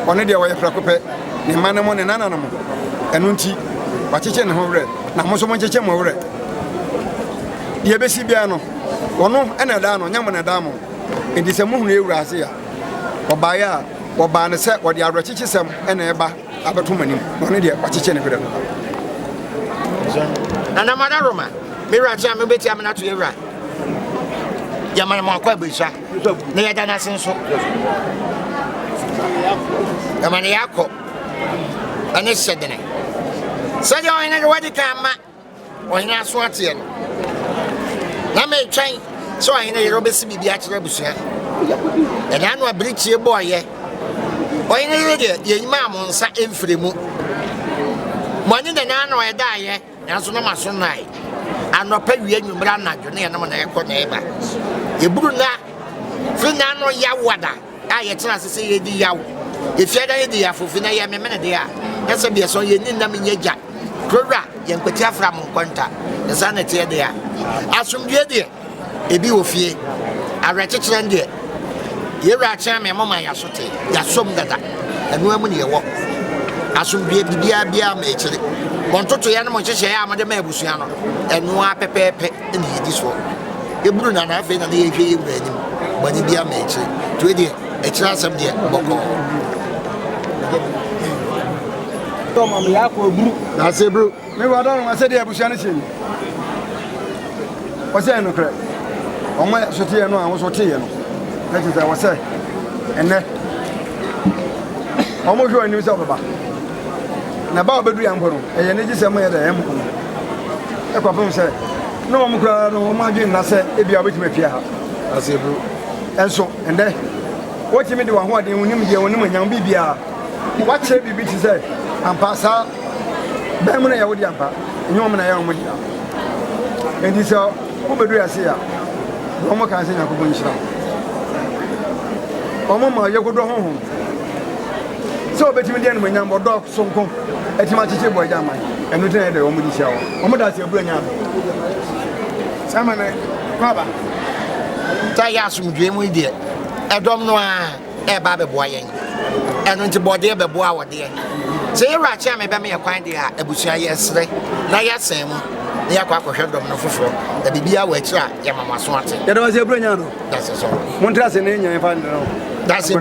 ono de waye frakopɛ ne manamo ne nananamo enu nti wacheche ne ho bere na mo so mo cheche mo bere ye besi bia no ono na da no nyam na da mo edi se mo hunu ewura ase ya Obaya oba ne se wode arocheche sem na eba abeto manim ono de wacheche ne bere Nana Mother Roma, Mira Jam, Betty Amana to Ira. Yamana Makwa Bisha, near Dana Senso. Yamaniako, and it's said the name. So you're in a wedding camp, or in a Swatian. Now may train, so I know Robinson be actually Busia. And I know a bridge your boy, yeah. Or in a radio, your mamma on Sat in Frimu. Money the nano I die, yeah. Naso no maso nai anopa wie nwumra na dwene na na ekọ na eba eburu na fina no yawada a ye tena sese ye di yawo efiada ye di yafofi na ye memene de a ese bia so ye ni na menyaja krora ye nkwati afra mo nkonta esa na tie de a asomdue de ebi ofie awrakekere de ye ra kya me mama ya sote ya som dada enu amu ne ye wo asomdue bibia bia ma ekire Bontoto ya no mo cheche ya amade ma abusua no enu a pepepe na yedi so eburu na na afi na ye hwe eburu anim bani bia ma echi to e de echi asem de boko to mam ya ko eburu na se bro me wa don ma se de abusua no cheni o se no kre o mo so te no a wo so te ye no na ti say wo se ene o mo hwe anim se obaba na ba obedu ya mpono eye ne gise mo ye da em ko e kwa fam se no mo kura no mo adwen na se e bia obetime pia ha asebru enso ende wo ti me de wa ho ade wonim je wonim nyam bibia wa che bibi ti se ampa sa ba mu na ya wodi ampa enyo mo na ya mo di endi so obedu ya se ya wo mo kan se nya ko bo nshira o mo ma ye ko do honhom so obetime de no nyam bo do sonko etima chiche Boagyaa man enu tene de wo mo di sha wo mo da se ebru nya sama na baba ta ya asumdwe mu die edom no a e ba be boa yen enu nti bode be boa wode yen se yira cha me be me kwan de a abusua yesre na yesen mu na yakwa kwhwe dom no foforo da bibia wa akira ya mama so ate ya da se ebru nya no that's so mon tra se ne nya fa no that's it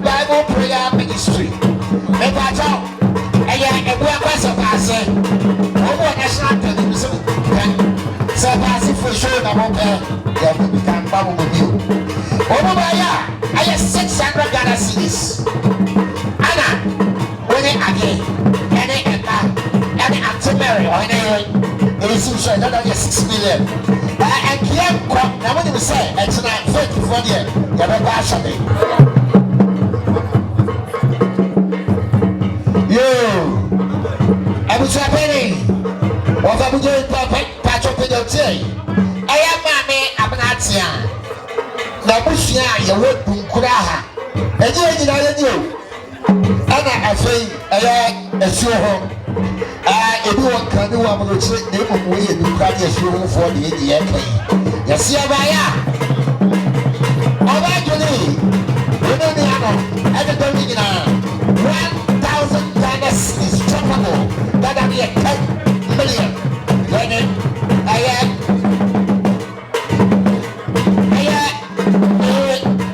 Bible prayer ministry. hope there will become Bamuhene. Boagyaa, I have 600 Ghana cedis. Anna, when again, any artillery or any institution that is 6 million. And Kiam Crop, now what do you say? It's not 54 years. You have a passion. Yo, I was happening. What I'm doing, patch up in your tea. I am Mammy Abnatia. Now, Bushia, you work in Kuraha. And you know, and I think I assure her. Everyone can do what we say. They will wait and practice room for the ADA. Yes, see, Bamuhene. We don't need everything in 1,000 Ghana is droppable. That'll be a 10 million.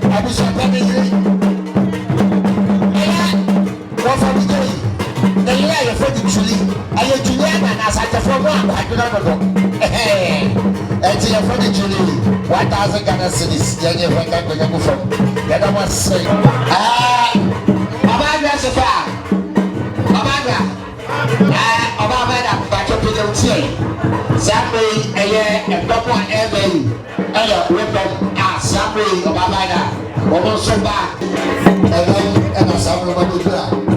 I was the year you're from Julie. Are you Julian and as I from one? I do not know. Hey, and you're from Julie. 1,000 Ghana cedis. Then you're from the other one say, Bamuhene so far. Bamuhene, but you're pretty okay. Somebody, a double every, and a weapon, somebody, Bamuhene, almost so bad. And then, and a sample of Bamuhene.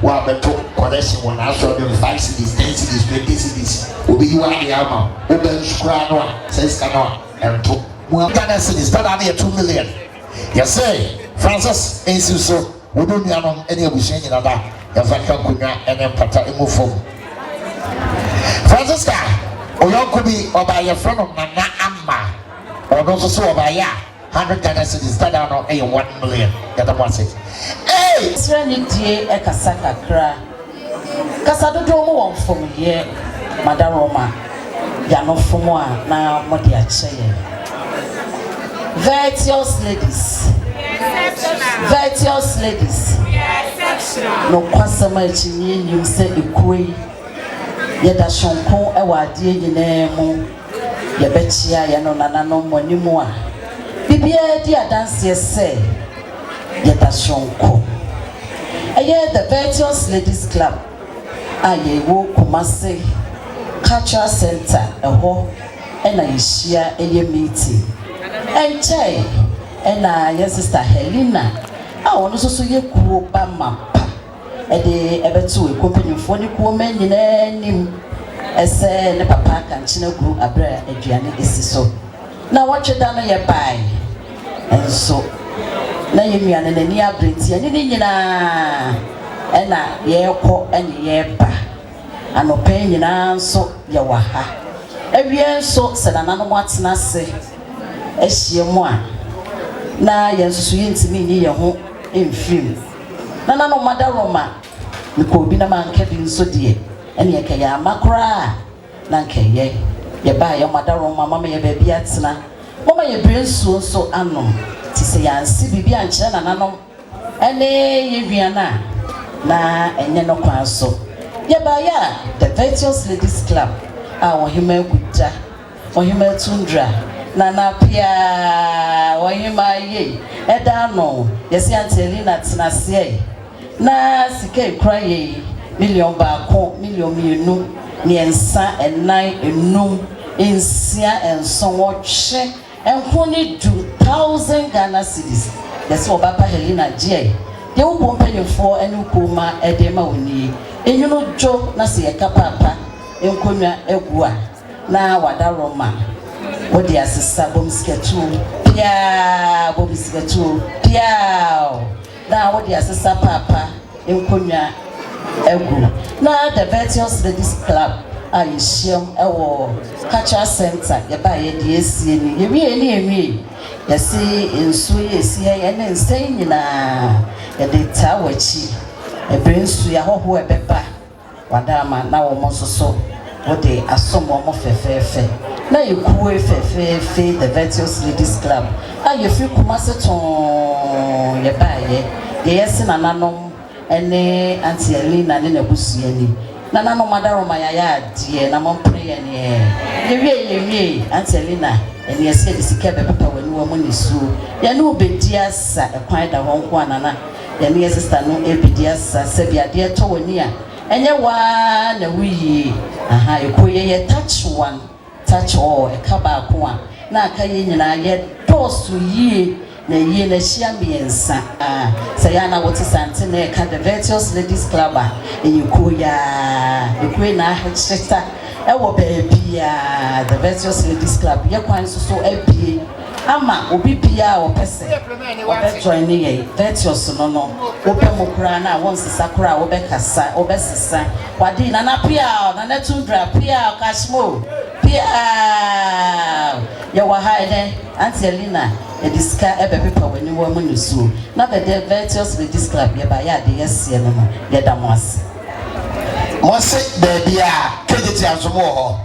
Well, the collection will now show them 5 cities, 10 cities, 20 cities. Will be you and the armor. Open Scrano, says Canoa, and 2 Ghana cities. That are near 2 million. Yes, say, Francis, is so. We don't know any of the shame in other. Yes, I can go and then put a move from Francisca. Or you could be or by your friend of Nana Amma, or also so by 100 Ghana cities. That are not a 1 million. That was it. Israeli die ekasaka kra kasado do mo won fom ye madaroma ya no fom a na modi a cheye virtuous ladies no kwasama echinye nyim se ekoi ye da shonko e wa die nyina mu ye bechia ye no nananom monimu a bibia di adanse se ye da shonko. The Virtuous Ladies Club, I wo Kumasi Cultural Center, and I share a meeting. And Chay, and your sister Helena, I want to see you cool Bamapa. And they ever to a company for the woman in any as a papa can chino group a bread, Adriana is so. Now, watch it down your buy, and so. Na yemi anene ni abrenti ani ni nyina ena ye kɔ ene ye ba anope nyina nso ye wa ha ewie nso sedana no atena se ehie mu a na ye nsusu ye ntimi ni ye ho emfim na no madaroma ni ko bi na manka bi nso die ene ye kaya amakora na nkeye ye ba ye madaroma mama ye ba bi atena mama ye brensu nso anom ti se yansi bibi ankyere na nanom ene ye wiana na enye no kwan so ye ba ya the Virtuous Ladies Club a wohima guda wohima tundra na na pia wohima ye eda no yesi Antelina tenase na sika ekura ye million baako million mienu ni ensa enan enum ensia enson wohwe enhoni 2,000 Ghana cedis. Yes, Obapa Helena J. de wo bo mpanyimfo ene ukoma ede ma woni enyuno dwo na se yeka papa enkonwa egu a na wada roma wodi asesa bomsketu pia bomsketu pia na wodi asesa papa enkonwa egu na the Virtuous Ladies Club a yishim ewo cultural center ye ba ye de esie ni ye wie ni ewie ye si nsu ye si ye ne nsen nyina ye de ta wachi e brensu ya hoho ebeba wadama na wo mo soso wode asom wo mo fefefe na ye kuwe fefefe the Virtuous Ladies Club a ye fi Kumasi ton ye ba ye yes na nanom ene Auntie Elena ne nabusuani nana no madaroma ya die na mon prayer ne ye wie Auntie Elena ene ese de sika be papa wani wo mo nisu ye no obedi asa ekwan da ho nko anana ye ne sister no ebedi asa se bia de to wani a enye wa na wiyi aha ekoye ye touch one touch all e ka ba ko a na aka ye nyina ye dosu yi na yie na hia miensa say na what sante na ka the Virtuous Ladies Club ekoya na hecheta e wo baby the Virtuous Ladies Club ye kwan so abie ama obi bia o pese o join ye Virtuous no opemokura na won sisa kura wo be kasa wo be sisa wadi na na pia na na tundra pia kashmo pia ya wa haide Auntie Elena ediska ebe pepa wani wo mu nusu na be the Virtuous Ladies Club ye ba ya de yesie no ye da mo ase mo se baby a kejiti asomo ho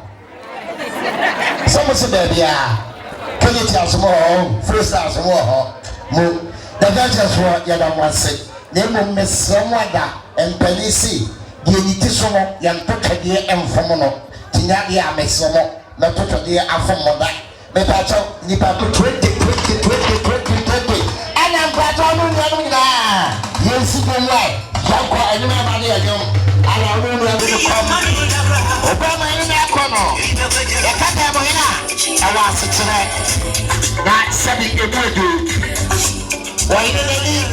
so mo se baby a kejiti asomo ho freestyle asomo ho mo the Virtuous wo ye da mo ase na mo mesomo ada empanisi de niti so no ya ntokade emfomo no tinya de a mesomo na totode afomo da me pa cho ni pa 20 and I'm glad I don't know. You see the light. Don't call anybody again. I don't know where to come. Obama in that corner. The Bamuhene. I was tonight. Not 7 years ago. Why didn't you?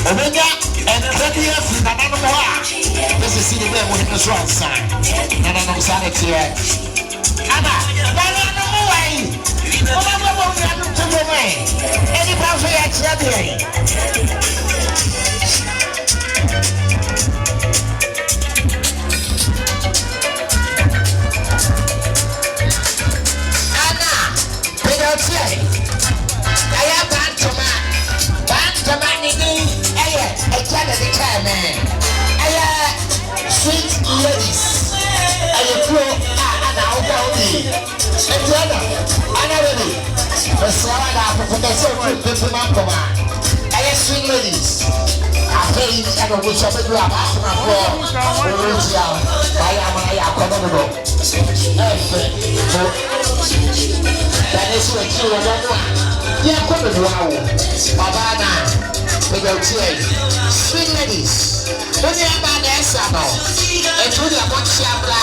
Omega and 20 years in another war. This is the Bamuhene strong sign. And I'm sanity. Anna, no way. Any problem Anna, they don't say. I have Bantama, a Canada man. Sweet ladies. I sweet ladies. I pay and wish I would have asked my floor. That is what you want. Yeah, come and wow. Babana, with your tea. Sweet ladies. Don't you have an answer now? And to the one shabla.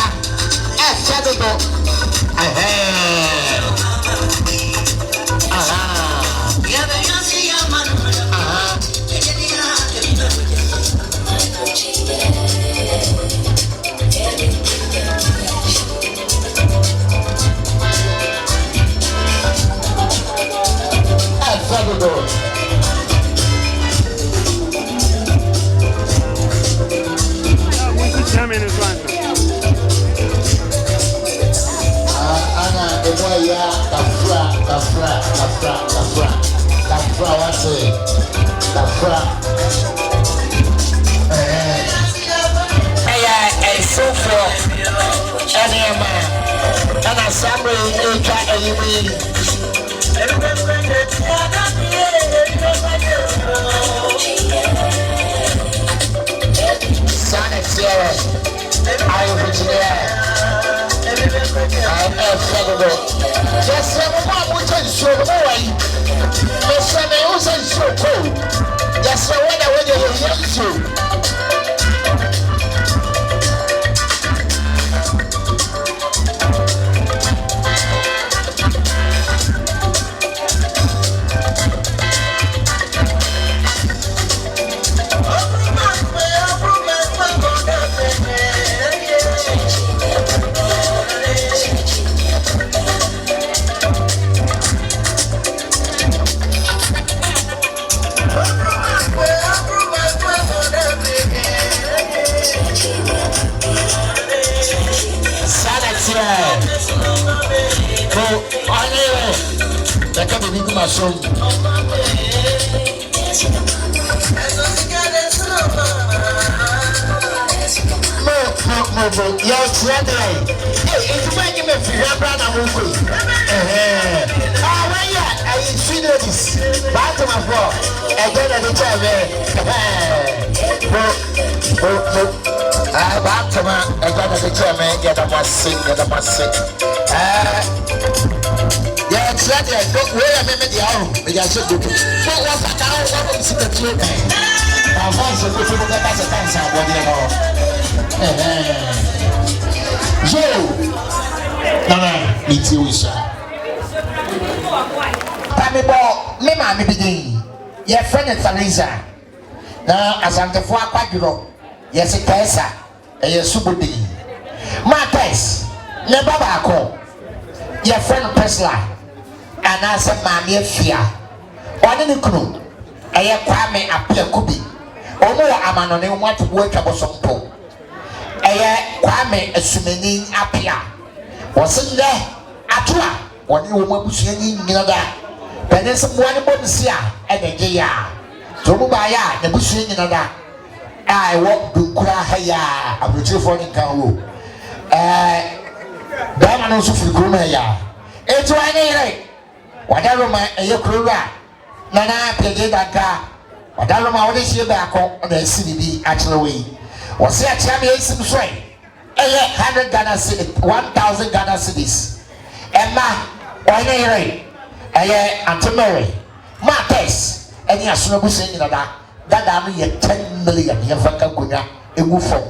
masom. No, you're struggling. Hey, it's when you make your brother move. Why yet? I see this. Back to my floor. Again, at the time. Back to my again at the time. Get a must sick. Yeah, it's right there. Don't worry, I'm in the house. We just do it. What was that? I want to see the children. I'm going to put you in the dance. What do you know? Yo, Nana, it's you, sir. Me mammy begin. Your friend is Teresa. Now, as I'm the four Kwadwo, yes, it is, sir. And your subudi. Martes, never back home. Your friend Pesla, and I said, Mammy, fear. One in the crew, and your Kwame appear kubi. Although I'm an only want to work about some poor. Kwame Asumeni apia was in there atua one you want to see another but there's one bonus and a gaya to Boagyaa the bushing another I walk to Kurahaya of the telephone Kawu Diamond also for Grumaya it's one whatever my Yakura Nana Pegedaka whatever my orders here back on the CDB actually was a champion some sway. 100 Ghana cedis, 1,000 Ghana cedis. Emma, Oinere, Antimary, Martes, and Yasunabu saying that I'm 10 million. Yavaka a move from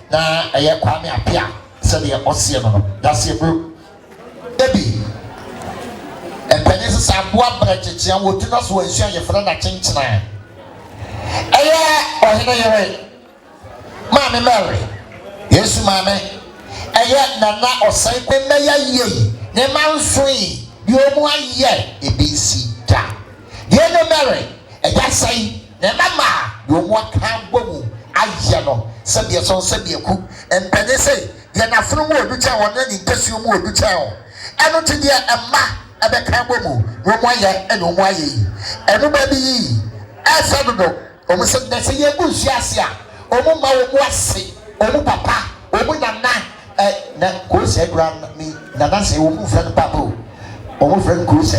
now. I Kwame appear, said the Osei. That's your group. Debbie and Penis Sabua Bridget, young would not so share your friend at Chinchina. Oinere. Mammy Mary, yes, mammy. And yet, Nana Osei, when may I ye, the man free, you are 1 year, a BC da. Dear Mary, and I say, the mamma, you want Campbell, I yellow, Sabia son, Sabia cook, and Penny say, then I threw more to tell on any test you more to tell. And not to dear a ma, a back Campbell, Romaya, and Omaye, and nobody, as I don't know, almost that's a year bush, yasia. Omo ma wasi omo papa omo nana na ko se grand mi nana se omo friend papa omo friend ko se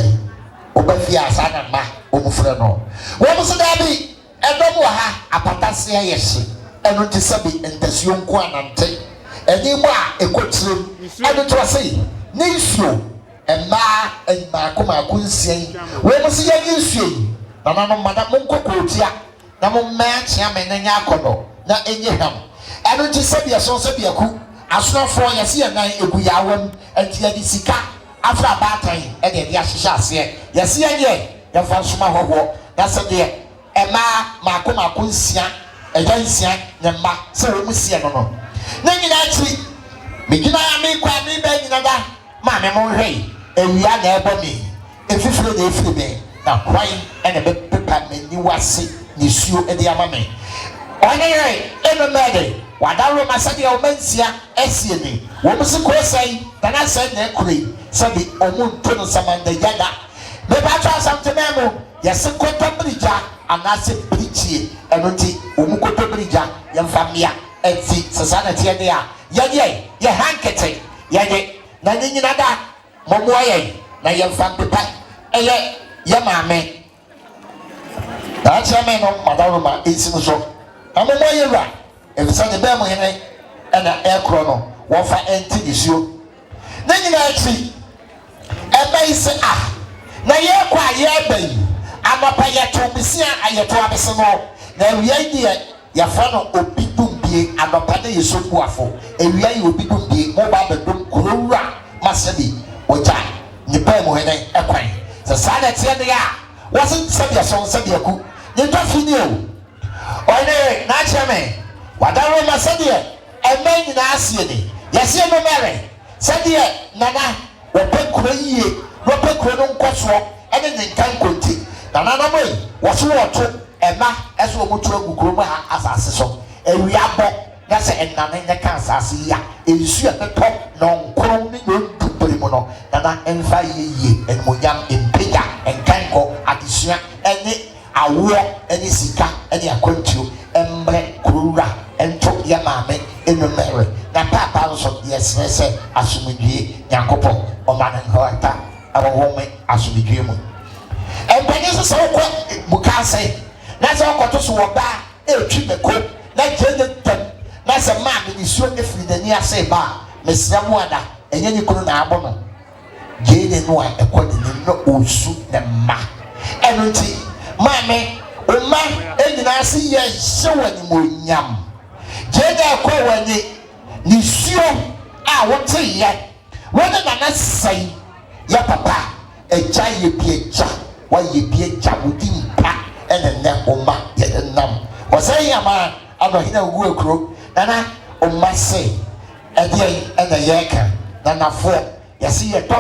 oba fi asa na ma omo friend no wo mo se da bi edom wa ha apatase ayehye eno te sabi entasuo nko anante eni mo a ekotirem eno to say ne nsuo emma ko nsien wo mo se ya nsuo nana no mada mo nkokotia na mo ma chia me na nya akono na enye ham eno ti sabia so sabia ku asrafo yesi nan eguyawam anti adi sika afra batan e de dia hihya ase yesi ye ya fa soma hoho na se de ema mako nsia eja nsia ne ma se wo musie no na nyina chi megina ya me kwa me ba nyina da ma me mo hwei ewia na ebo mi efifire na efire me na kwai ene be pepa me ni wase ni suo e de ama me Oinere, eno mede, wadaro masadi ya umensia esieni. Womusi kwesai, tana said ne kuri, sabi omuntono samanda yada. Bebacha samtememo, yasinkoto brija, anase brichie, enoti, umukoto brija, yamfamia, eti, sasana tiadea, ye hankete, ye, na nini nada, momuaye, na yamfampipa, ye mame. That's a man of Madaruma, it's so. I'm a lawyer. If it's on the Bamuhene and an air chrono, one for empty issue. Then you actually, and they say, now you're quite your baby. I'm a pay to be seen at your troublesome. Now we idea your father or people be and a penny is so powerful. And we are you people be mobile bedroom, Kurura, Masabi, or Jack, the Bamuhene, a quaint. The sanity of the air wasn't Sabia son Sabia cook. You don't know. Oinere na cheme wadaro masade e men na asieni yesi no mere sade nana wopekura yie wopekura no nkoso ene nkan konti nana na boy woso woto ema eso mo tura guguro ha asase so ewiabo na se enane ne kan asase ya ensu e top no nkoro ni no dupere mo no nana enfa yie enmonyam empega enkanko adesua ene awo ene sika ene akwantuo embre kurura ento ya maame enumere na papa nso yesese asumdue nyankopɔ ɔmane hɔta awɔwɔme asumdue mu empani so ko bukase na sɛ ɔkɔto so wɔ ba etwi meko na gye tem na sɛ maame ni suo efiri dani ase ba mesra mu ada enye ni kunu na abɔ no gye ne no a ɛkɔ de ne no osu na ma ɛno nti maame oma enyina ase yɛ hyewani mo nyam gye da ɛkɔ wani ni suo a wote yɛ wɔne na na sɛi ya papa ɛgya yɛ bi ɛgya wɔyɛ bi ɛgya wodi mpa ɛne nɛ oma yɛ nam wɔsɛ yama anɔhene wu ekuro nana oma se ɛdeɛ ɛna yɛka nanafoɔ yɛsi yɛ tɔ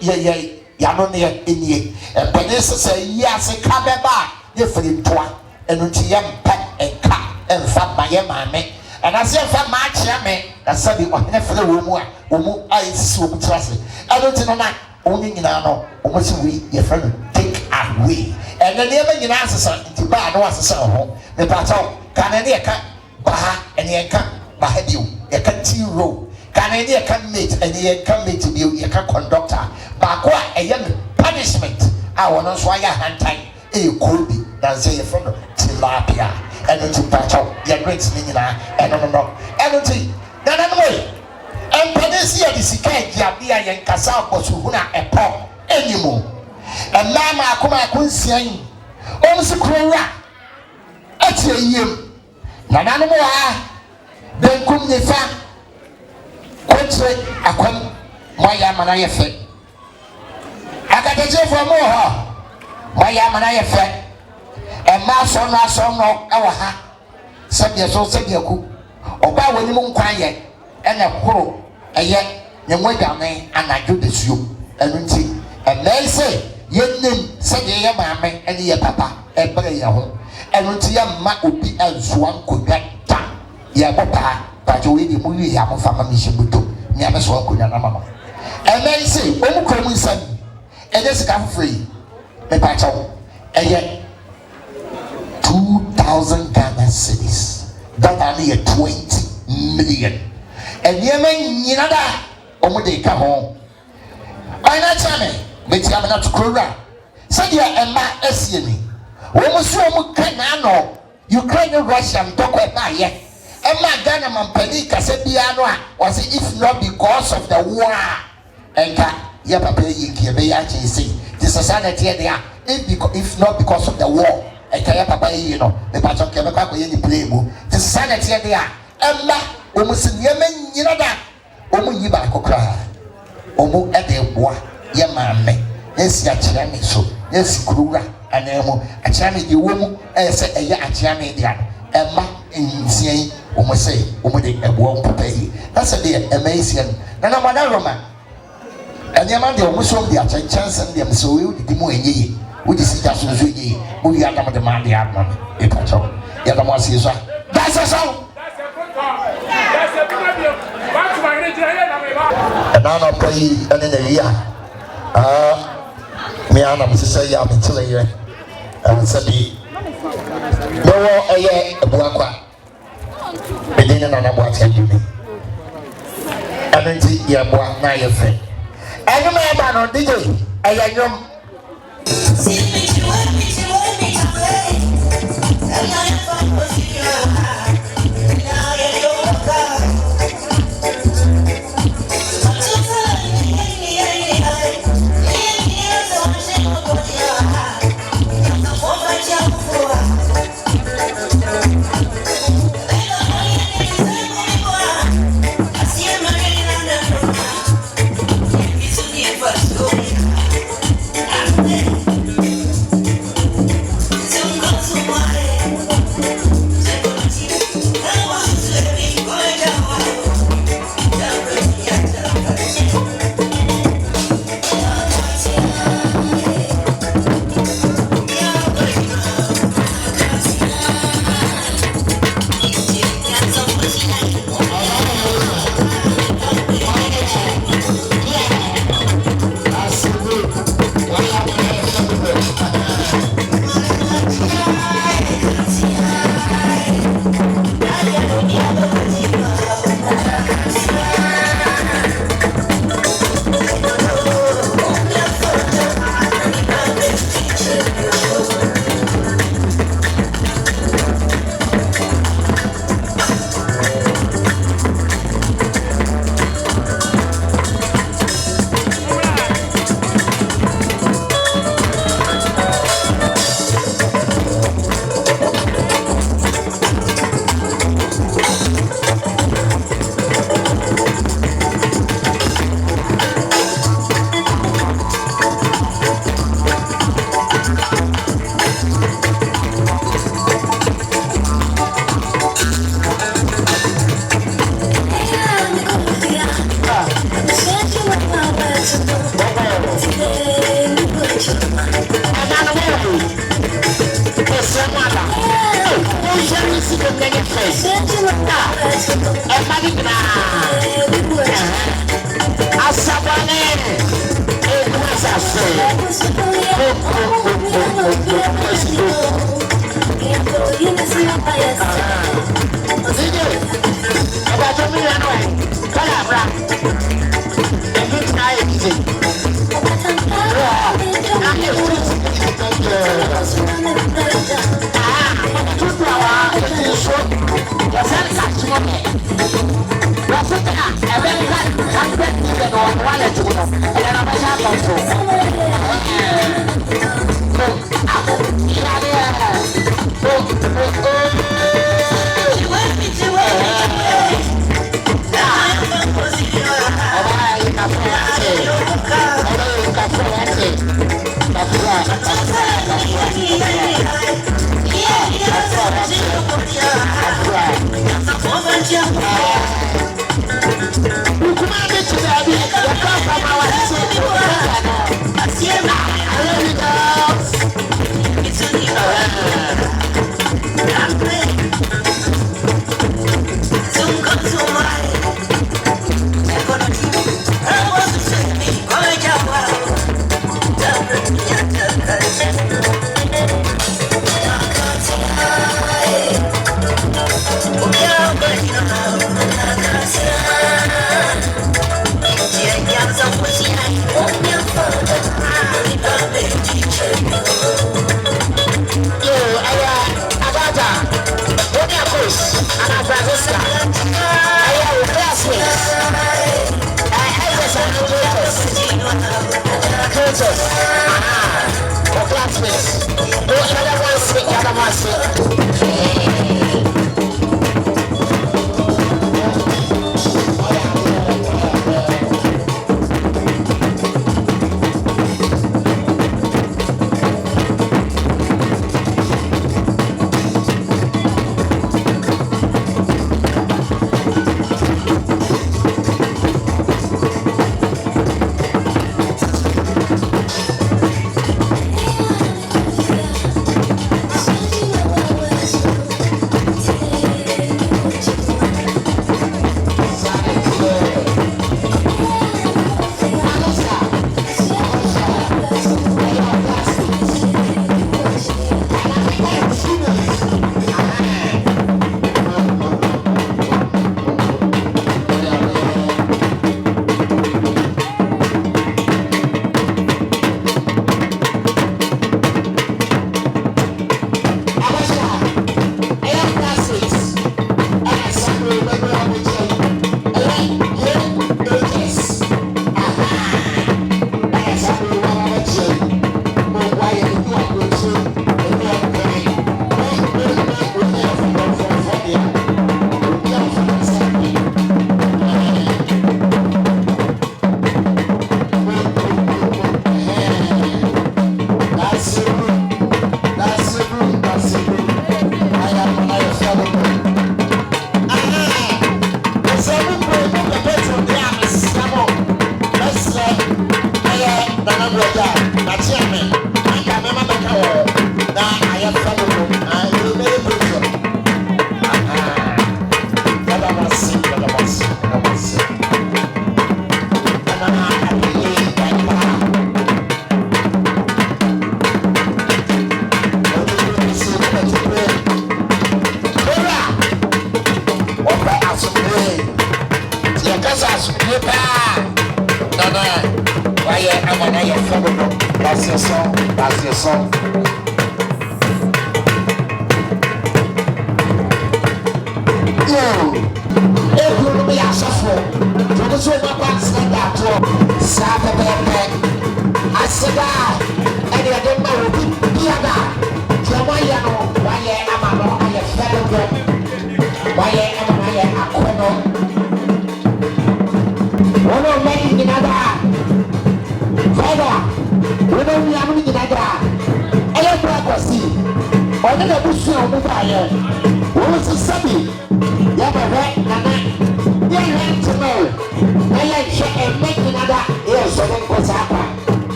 yɛ yano ne yɛ enie ɛpɛne sɛ yi ase ka bɛba yɛ firi ntoa ɛno nti yɛ mpɛ ɛka ɛmfa ma yɛ maame ɛnase ɛmfa ma akyerɛ me na sɛbi ɔhene fere wɔ mu a wɔmu a yɛsisi wɔ mu tira se ɛno nti nana wɔn nyinaa no wɔn si wei yɛfrɛ no take away ɛnna nneɛma nyinaa asesa nti baa no asesa ho nipakyɛw kana ne yɛka baha ɛne yɛka baha bio yɛka tea row kana ne yɛka mate ɛne yɛka mate bio yɛka conductor baako a ɛyɛ no punishment a wɔn nso ayɛ ahantan ɛyɛ kobi na nsɛ yɛfrɛ no tilapia ɛno nti nipakyɛw yɛ great ne nyinaa ɛno nti nananom yi ɛmpɛne si yɛ de sika agyiabe a yɛn kasa abɔsohunu a ɛpɔ ɛnimu ɛmmaa maako nsia yi wɔn si kuro wura ɛte ayiem nananom wɔ ha benkum nifa kɔntire akwam mo ayɛ amana yɛ fɛ akatagyefoɔ mo wɔ hɔ mo ayɛ amana yɛ fɛ ɛmmaa asɔn ɛwɔ ha sɛdeɛ so sɛdeɛ ku ɔbaa wɔ anim nkwan yɛ ɛna koro ɛyɛ ne mɔdwane anadwo desuo ɛno nti ɛmɛn sɛ yɛnim sɛdeɛ yɛ maame ɛne yɛ papa ɛbrɛ yɛ ho ɛno nti yɛmma obi ansoa nkonnwa ta yɛbɔ paa bagye wei deɛ mowie yɛ amofa ma mehyɛ moto nneɛma soa nkonnwa no mama ɛmɛn sɛ ɔmu kura mu nsɛm ɛnyɛ sika foforɔ yi mepakyɛw ɛyɛ 2,000 Ghana cedis dada no yɛ 20 million ɛnneɛma nyina da ɔmo de ka ho ɔyɛ kyerɛ me bɛti amena to kurowura sɛdeɛ ɛma asie ni wɔn so wɔn ka n'ano Ukraine ne Russia ntɔkɔ ɛma ayɛ ɛma Ghana mampanin kasa biara no a wɔsɛ if not because of the war ɛnka yɛ papa yi nkia bɛyɛ akyɛ sɛ the society yɛ deɛ if not because of the war ɛka yɛ papa yi no mepatɔ nkɛ bɛkɔ akɔyɛ ne play mu the society yɛ deɛ ɛma wɔn si nneɛma nyina da wɔn yi baako koraa wɔn ɛde boa yɛ maame esi akyerɛ ne so esi kurowura anan mu akyerɛ ne deɛ wɔ mu ɛyɛ sɛ ɛyɛ akyerɛ ne deɛ ɛma nsia yi wɔn sɛ wɔn de ɛboa wɔn papa yi na sɛ deɛ ɛma esia no na na mɔda roma ɛnneɛma deɛ wɔn so de akyɛnkyɛn sɛn deɛ sɛ wɔyɛ odidi mu ɛnyɛ yie wodi sika so nso ɛnyɛ yie mo wi adam de maa de ama no epakyɛw yɛ dɔm asie so a daasɛ sɔw. ɛna na ɔpɔ yi ɛne na yi a me ana me sɛ yɛ ametele yɛ sɛbi mɛwɔ ɛyɛ Boagyaa ɛdi ne nana Boagyaa yi mi ɛno nti yɛ boa na yɛ fɛ ɛnum ɛba no DJ ɛyɛ nwom.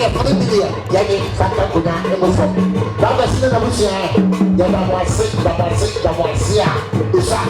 yɛ 3 million yɛde fata kuna ɛbɔ fam baba sinɛ na busia yɛ ba mo ase a isa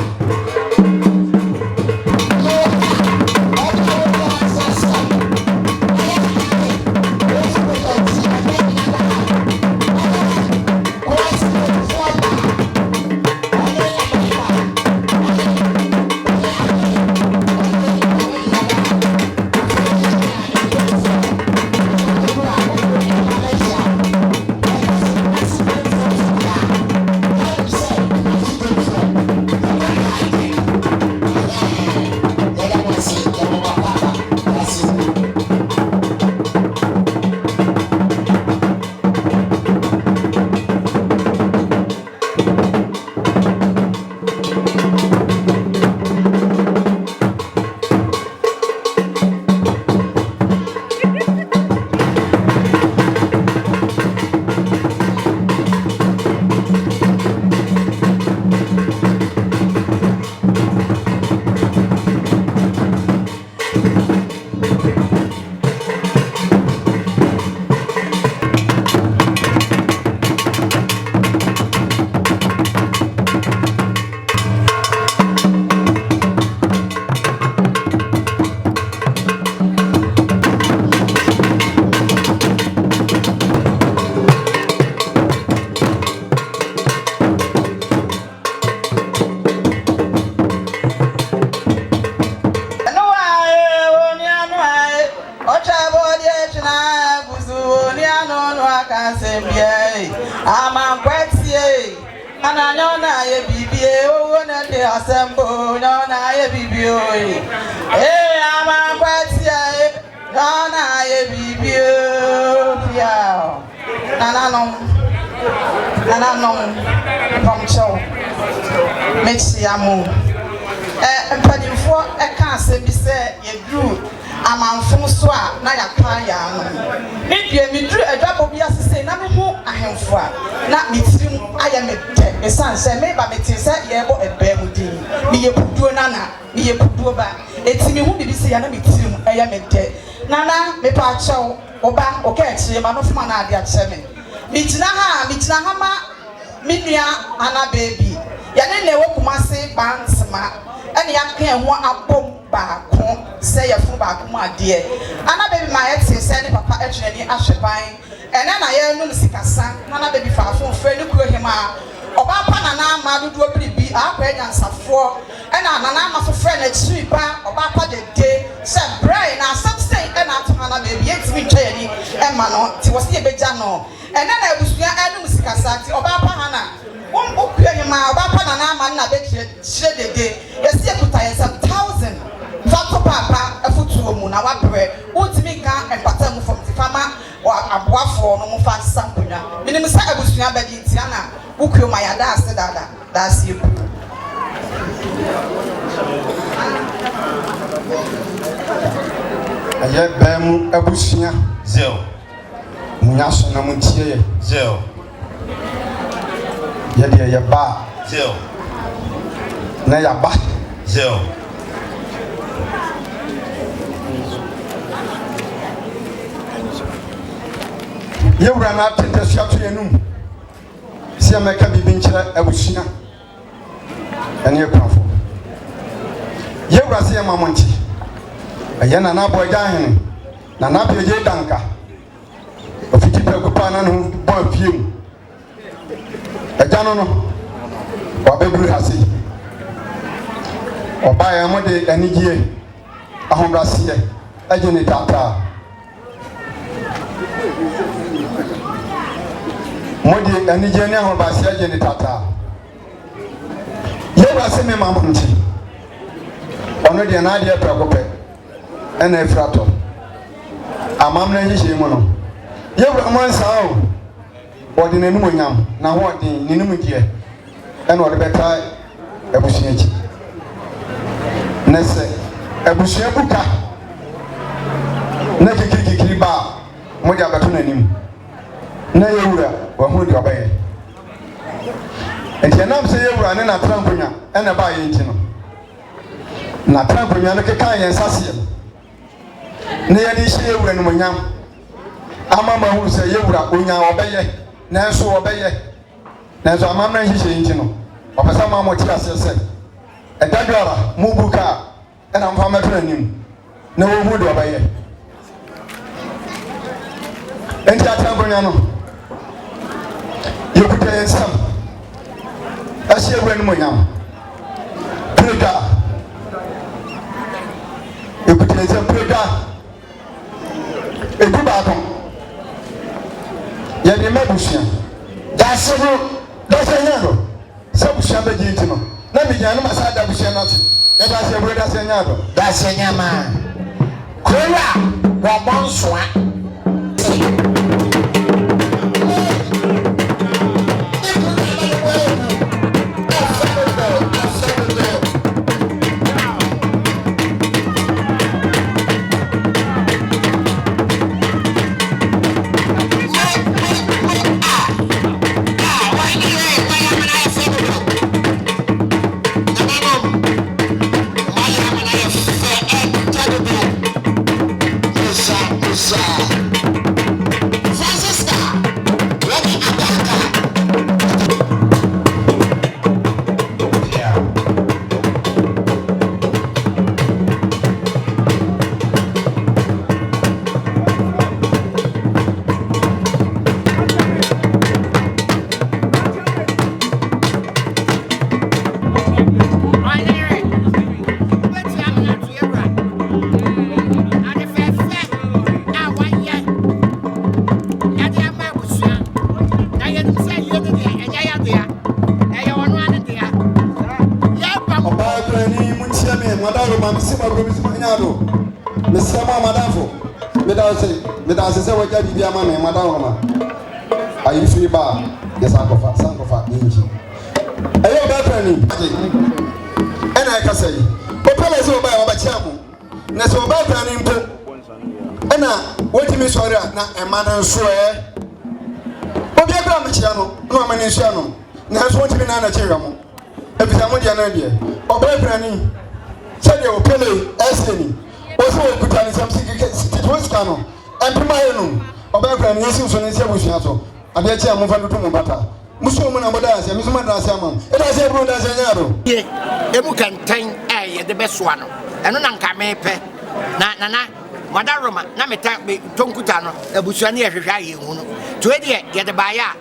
Mechiamu mpanimfoɔ ɛka asɛm bi sɛ yɛduru amanfo so a na yɛaka ya no meduru adwabɔ bi asese na me ho ahemfo a na metirim ayɛ me dɛ ɛsiane sɛ meba mete sɛ yɛbɔ ɛbɛɛ mu din meyɛ puduo nana meyɛ puduo ba ɛti me ho bibi sɛ yɛ na metirim ɛyɛ me dɛ nana mepa akyɛw ɔba ɔka akyire ma no foma na ade akyɛ me megyina ha ma me nua ana baby yɛne na ɛwɔ kumase bansema ɛne yɛaka ho abom baako sɛ yɛfunu baako mu adeɛ ana baby ma yɛte sɛ ne papa atwene ahwɛ ban ɛnɛ na yɛnum sikasa ana baby faafo mfrɛ ne kuro him a ɔbaa pa nana ama dodoɔ biribi akɔ nyansafoɔ ɛna nana ama fofrɛ n'akyiri ba ɔbaa pa dede sɛ brɛ na asɛm sɛ ɛna ato ana baby yɛntumi ntwa yɛni ɛma no nti wɔ sɛ yɛbɛgya no ɛnɛ na abusua ɛnum sikasa nti ɔbaa pa hana okua hima obapa na na ama na be kyerɛ dede yɛsi ekuta yɛsɛm 1000 fato papa afutuo mu na wabrɛ wotimi ka empata mu fam tifama aboafoɔ no mu fa samponya minim sɛ abusua bɛdi ntia na wokua ma yada ase dada daase ebu ayɛ bɛmu abusua zero munya so na muntie zero yɛde yɛba zero na yɛba zero yɛwura na atete suato yɛnum sɛ mɛka bibi nkyerɛ abusua ɛne akunafo yɛwura sɛ yɛma mo nkye ɛyɛ nana Boagyaa hene nana Boagyaa danka ofiti pɛkupa na no bɔ apue mu ɛgya no wabɛburu ha sei ɔbaeɛ mo de anigye ahobraseɛ agye ne tataa mo de anigye ne ahobraseɛ agye ne tataa yɛwura sɛ mema mo nkye ɔno deɛ n'adeɛ prɛko pɛ ɛna afiri atɔ amam no nhyehyɛ mu no yɛwura mo ansaa o ɔde n'anim onyam na ho ɔde n'anim deɛ ɛna ɔde bɛta abusua akyi na sɛ abusua buka na kikirikikiri ba mo de abɛto n'anim na yɛwura wɔho deɛ ɔbɛyɛ nti ɛnam sɛ yɛwura ne n'atena nkonnwa ɛna baa yɛ nti no n'atena nkonnwa no keka yɛn nsa seɛ na yɛde hyɛ yɛwura no onyam ama ma hu say yewura onya obeye na enso obeye na enso amamna hihye nti no opesa ma mo ti asese edadwara mubuka ena mfa metro nim na wo hu do obeye enti atangonya no yekuta ensam asiye wenu monyam prega yekuta ensam prega eguba akon yɛde ma busia dasero dasanyado sɛ busia bɛgye nti no na megya no masa da busia no ase yɛda sɛ bure dasanyado dasanyama kura wɔbɔ nsoa medase se waja bibia ma me madam roma ayi free bar yes sankofa inji ayo ba pani ena ka say o pele se o ba o ba chiamu na se o ba pani mpo ena woti mi sori na ema na nso obi abra me chia no no ama ne nso no na so woti mi na na chira mo ebisa mo dia na dia o ba pani se de o pele eseni o so o kutani sam sikike no empima yenu obekra ni yesu so nse busia so ade chia mo fa dutu mo bata muso mo na boda ase mi so ma da ase amam e da ase bro da ase nyaro ye emu kantan ye de besoa no eno na nka mepe na madaroma na meta tonkuta no abusua ne yehwehwa ye hu no to e de ye de baya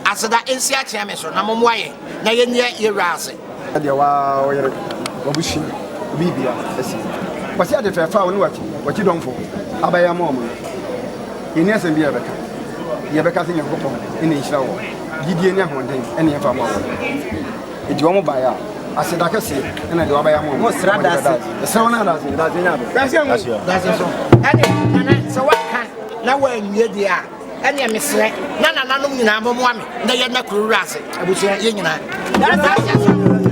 aseda ensi a chia me so na momo aye na ye nie ye rase de wa oyere obushi bibia esi kwasi ade fefa woni wachi donfo abaya mo mo yeni asem bia beka ye beka se nyankopon ene nhira wo gidie ne ahonden ene yefa mo wo edi wo mo baya aseda kese ene de abaya mo mo sra dase sra na dase dase nya do dase so ene nana so waka na wa nwie dia ene mesre na nanom nyina mo mo ame na ye na kuru rase abusua ye nyina dase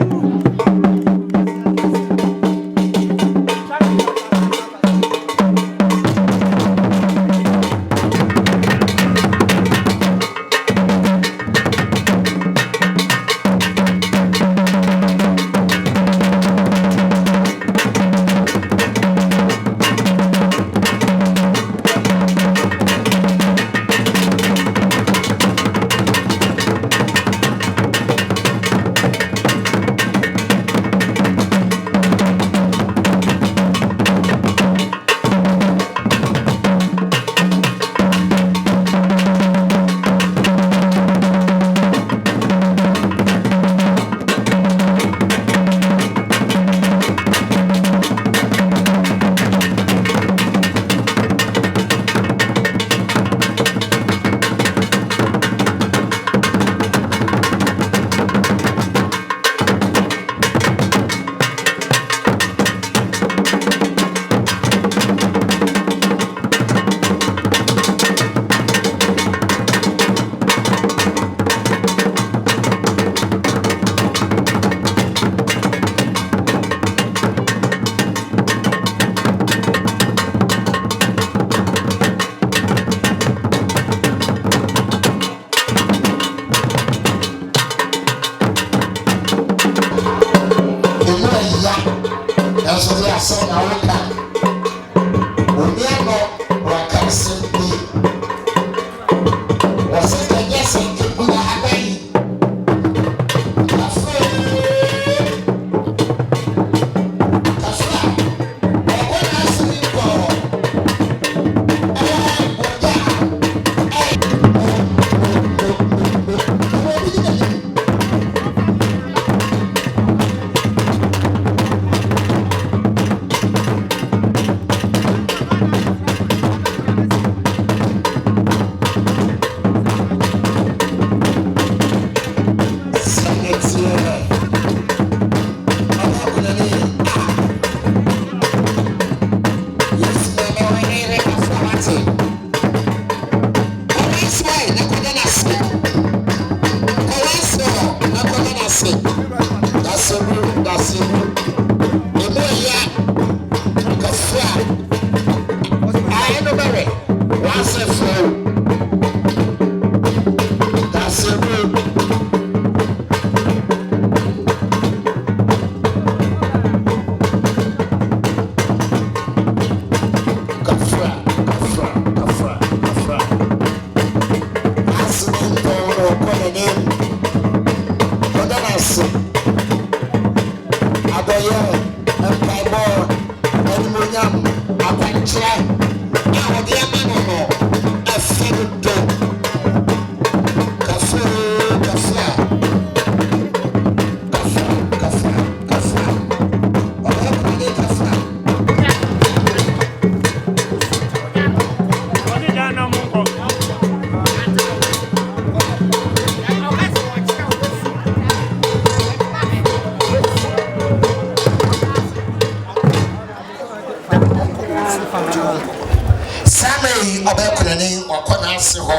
yi ọbẹkunani wakọ na ase hɔ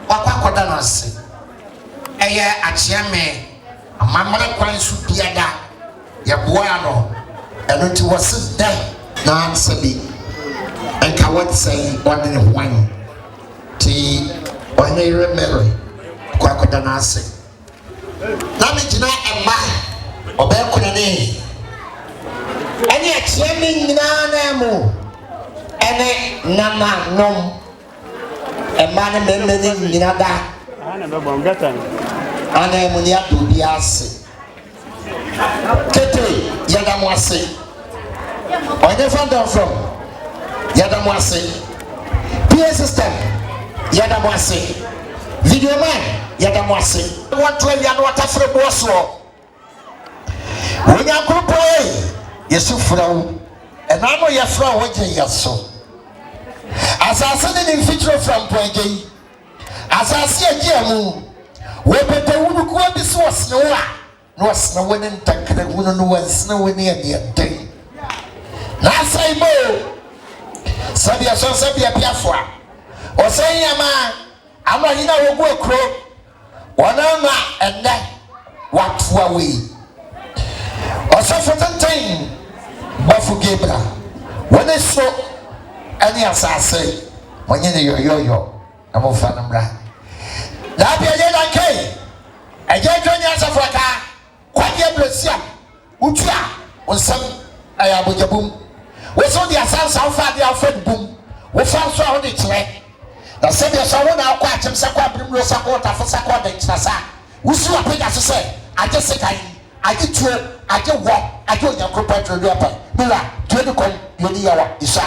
wakọ akɔda na ase ɛyɛ akyeame amammerɛ kwan so biada yɛboa no ɛno nti wɔse dɛ na sɛbi ɛnka wɔtsɛn ɔne ne hwan ti ɔne remere kɔ akɔda na ase na megyina ɛma ɔbɛkunani ɛne akyeame nyinaa na mu ɛne nana nom ɛma ne mmɛmmɛ ne nyina da ana mu ne ato bi ase kete yɛda mo ase ɔne fandom from yɛda mo ase PA system yɛda mo ase video man yɛda mo ase wɔnto awia no wɔtafere boɔ soɔ onyankoropɔn yɛsu frɛ wo ɛna no yɛfrɛ wo gye yɛ so asase ne ne mfitiro fra mpɔgye yi asase agye mu wɔpɛpɛ wunukuwa bi so wɔsene wo a na wɔsene wo ne ntankra wunu no wɔnsene wo ne aneɛden na asɛe mo sɛdeɛ sɔ sɛdeɛ piafo a ɔsɛn yɛma ama yi na wɔgu akuro wɔna ma ɛnɛ watoa wei ɔsɔfo tenten bɔfo gebra wɔne so ɛne asase wɔnyɛ ne yɔyɔyɔ na mofa no mmra na apia yɛ dankei ɛgye dwanya asafo aka kwadeɛ brɛsiam wotu a wo nsɛm ɛyɛ abogyabom wo sɛ wode asansa wofa adeɛ wofa no bom wofa nso a wode kyerɛ na sɛdeɛ sɛ wo na wokɔ akyem sɛ kɔ abirimuro sa kɔ ɔtafo sa kɔ ɔdankyina sa wosi wapagya so sɛ agye sekan agye tuo agye wɔ agye onyankoropɔn twerɛdu apa mira tuo ne kɔm yɛni yɛwa isa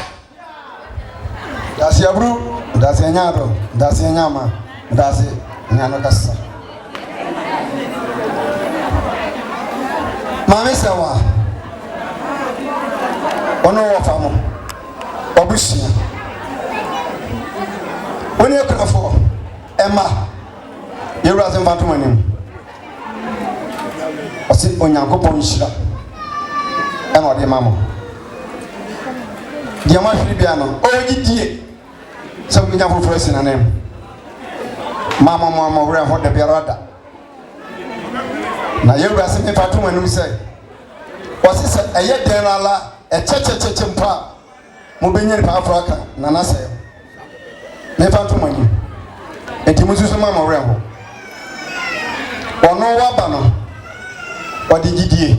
dasi abru dasi nyado dasi nyama dasi nyano kasa mami sawa ono wo famo obusia oni ekunafo ema yewura se mbato manim osi onyankopɔn nhyira ɛna ɔde mamo dia ma hwiri bia no ogidie sɛ wonya foforo si nanem mama wura hɔ da biara da na yewura se mefa to manim sɛ ɔsi sɛ ɛyɛ den ala ɛkyɛkyɛkyɛkyɛ mpa mo benyɛ pa afro aka na na sɛ mefa to manim enti mususu mama wura hɔ ɔno waba no ɔde gidie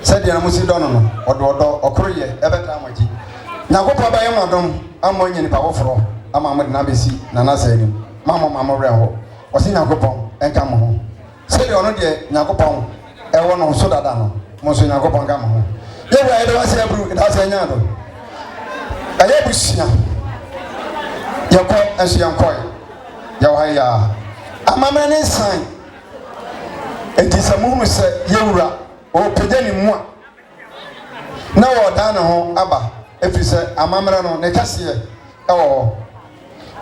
sɛ deɛ na musi dɔ no ɔdɔ ɔkoro yɛ ɛbɛta amagye nyakopɔ bɛyɛ madom ama nyɛ nipa foforo ama mo de na besi na na sɛ nim mama wura hɔ ɔsi nyakopɔ ɛnka mo ho sɛ deɛ ɔno deɛ nyakopɔ ɛwɔ no so dada no mo so nyakopɔ nka mo ho yɛwura yɛde wase aburu da sɛ nya do ɛyɛ busia yɛkɔ ɛso yɛnkɔe yɛwɔ ha yɛ amamɛ ne nsan enti sɛ muhunu sɛ yɛwura ɔpagya ne mu a na wɔda ne ho aba ɛfiri sɛ amammerɛ no ne kɛseɛ ɛwɔ hɔ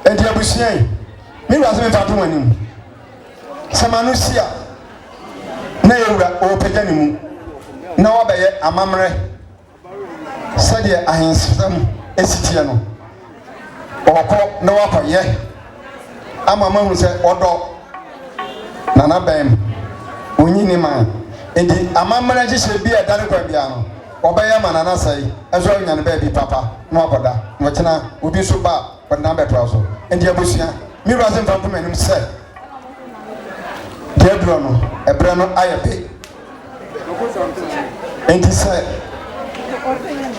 enti abusua yi mewura sɛ mefa to m anim sɛ ma no si a na yɛwura ɔpagya ne mu na wɔbɛyɛ amammerɛ sɛdeɛ ahensɛm ɛsitiɛ no ɔkɔ na wɔakɔyɛ ama mahu sɛ ɔdɔ nana bɛn onyi ne man enti amammerɛ nhyehyɛ bi a ɛda ne kwa bia no ɔbɛyɛ ma nana sɛe ɛso anya ne baabi papa na wakɔda na ɔkyena obi so ba a ɔde na bɛtoa so enti abusua mewura sɛ mfa mpom anim sɛ deɛ aduro no ɛberɛ no ayɛ pe enti sɛ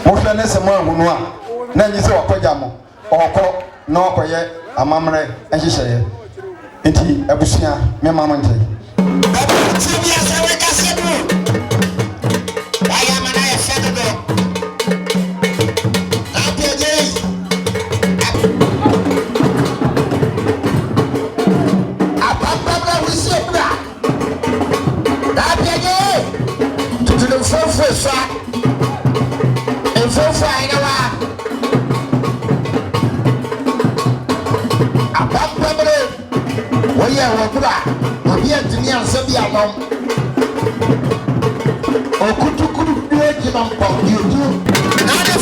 wohwɛ ne sɛ mo ahunu a na nyi sɛ wakɔgya mo ɔkɔ na wakɔyɛ amammerɛ nhyehyɛeɛ enti abusua mema mo nkyɛn Now the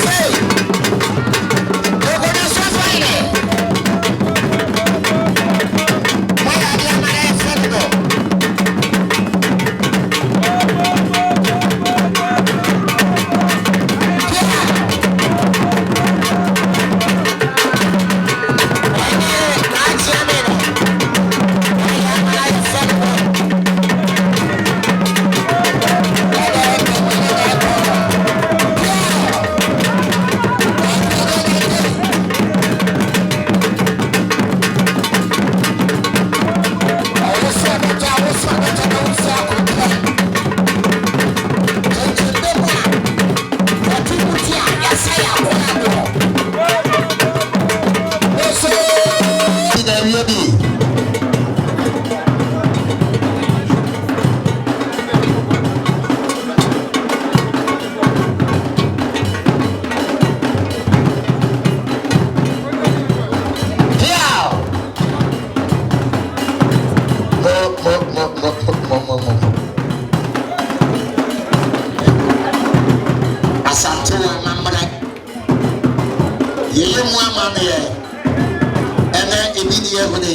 ni egudi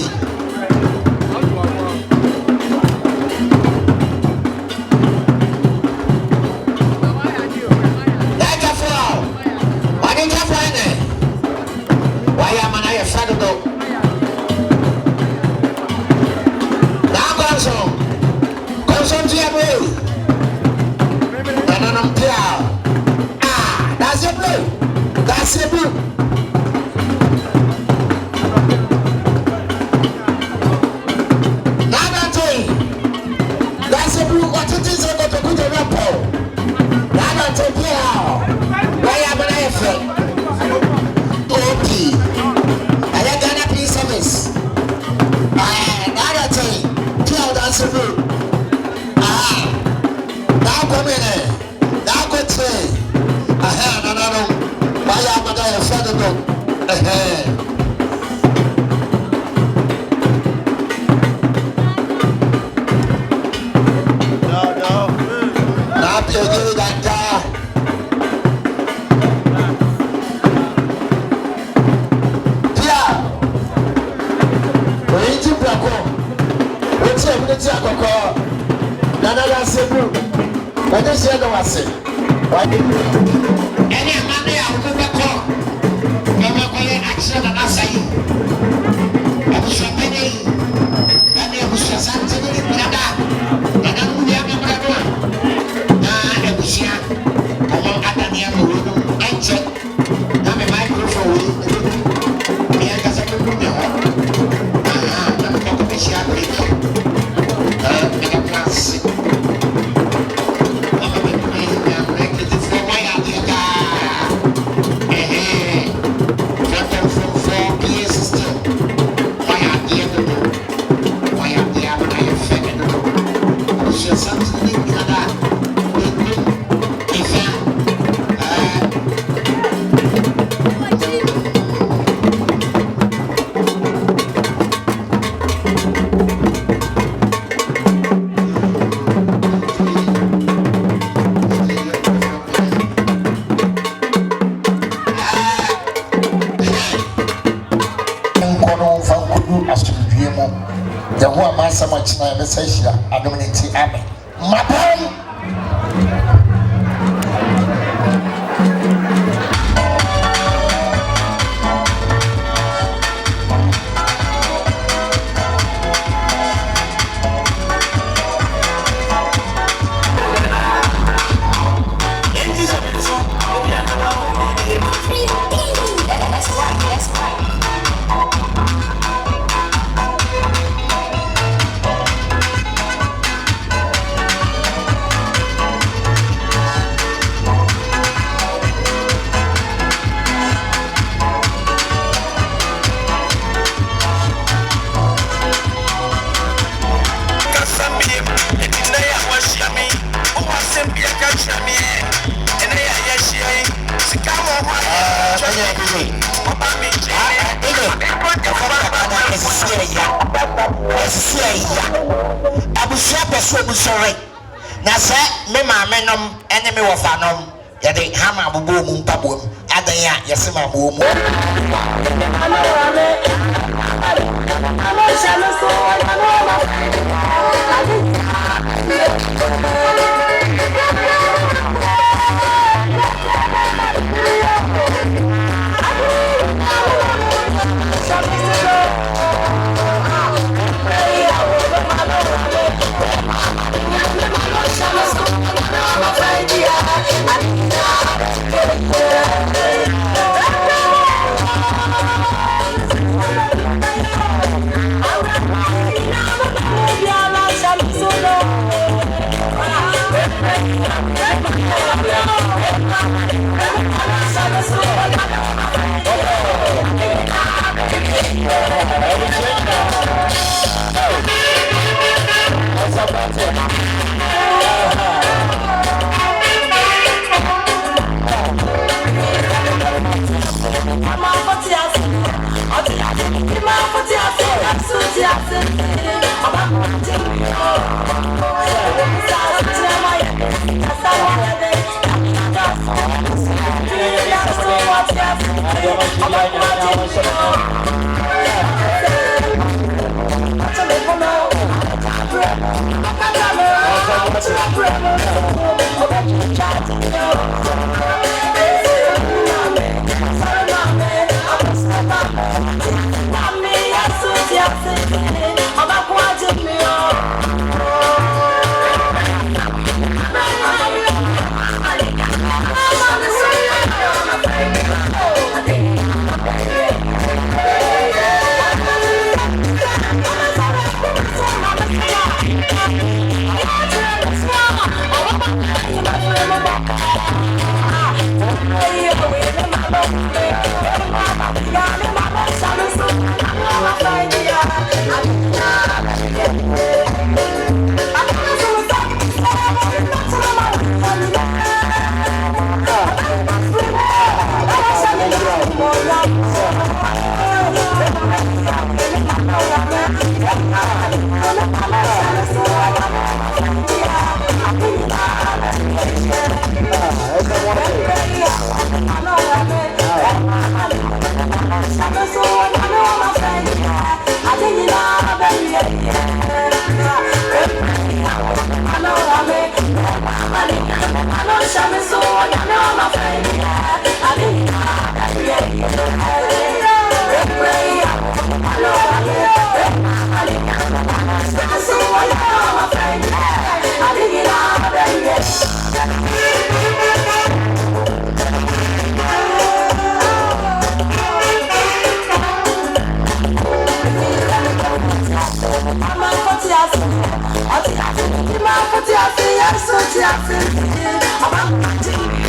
Yeah.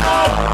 I'm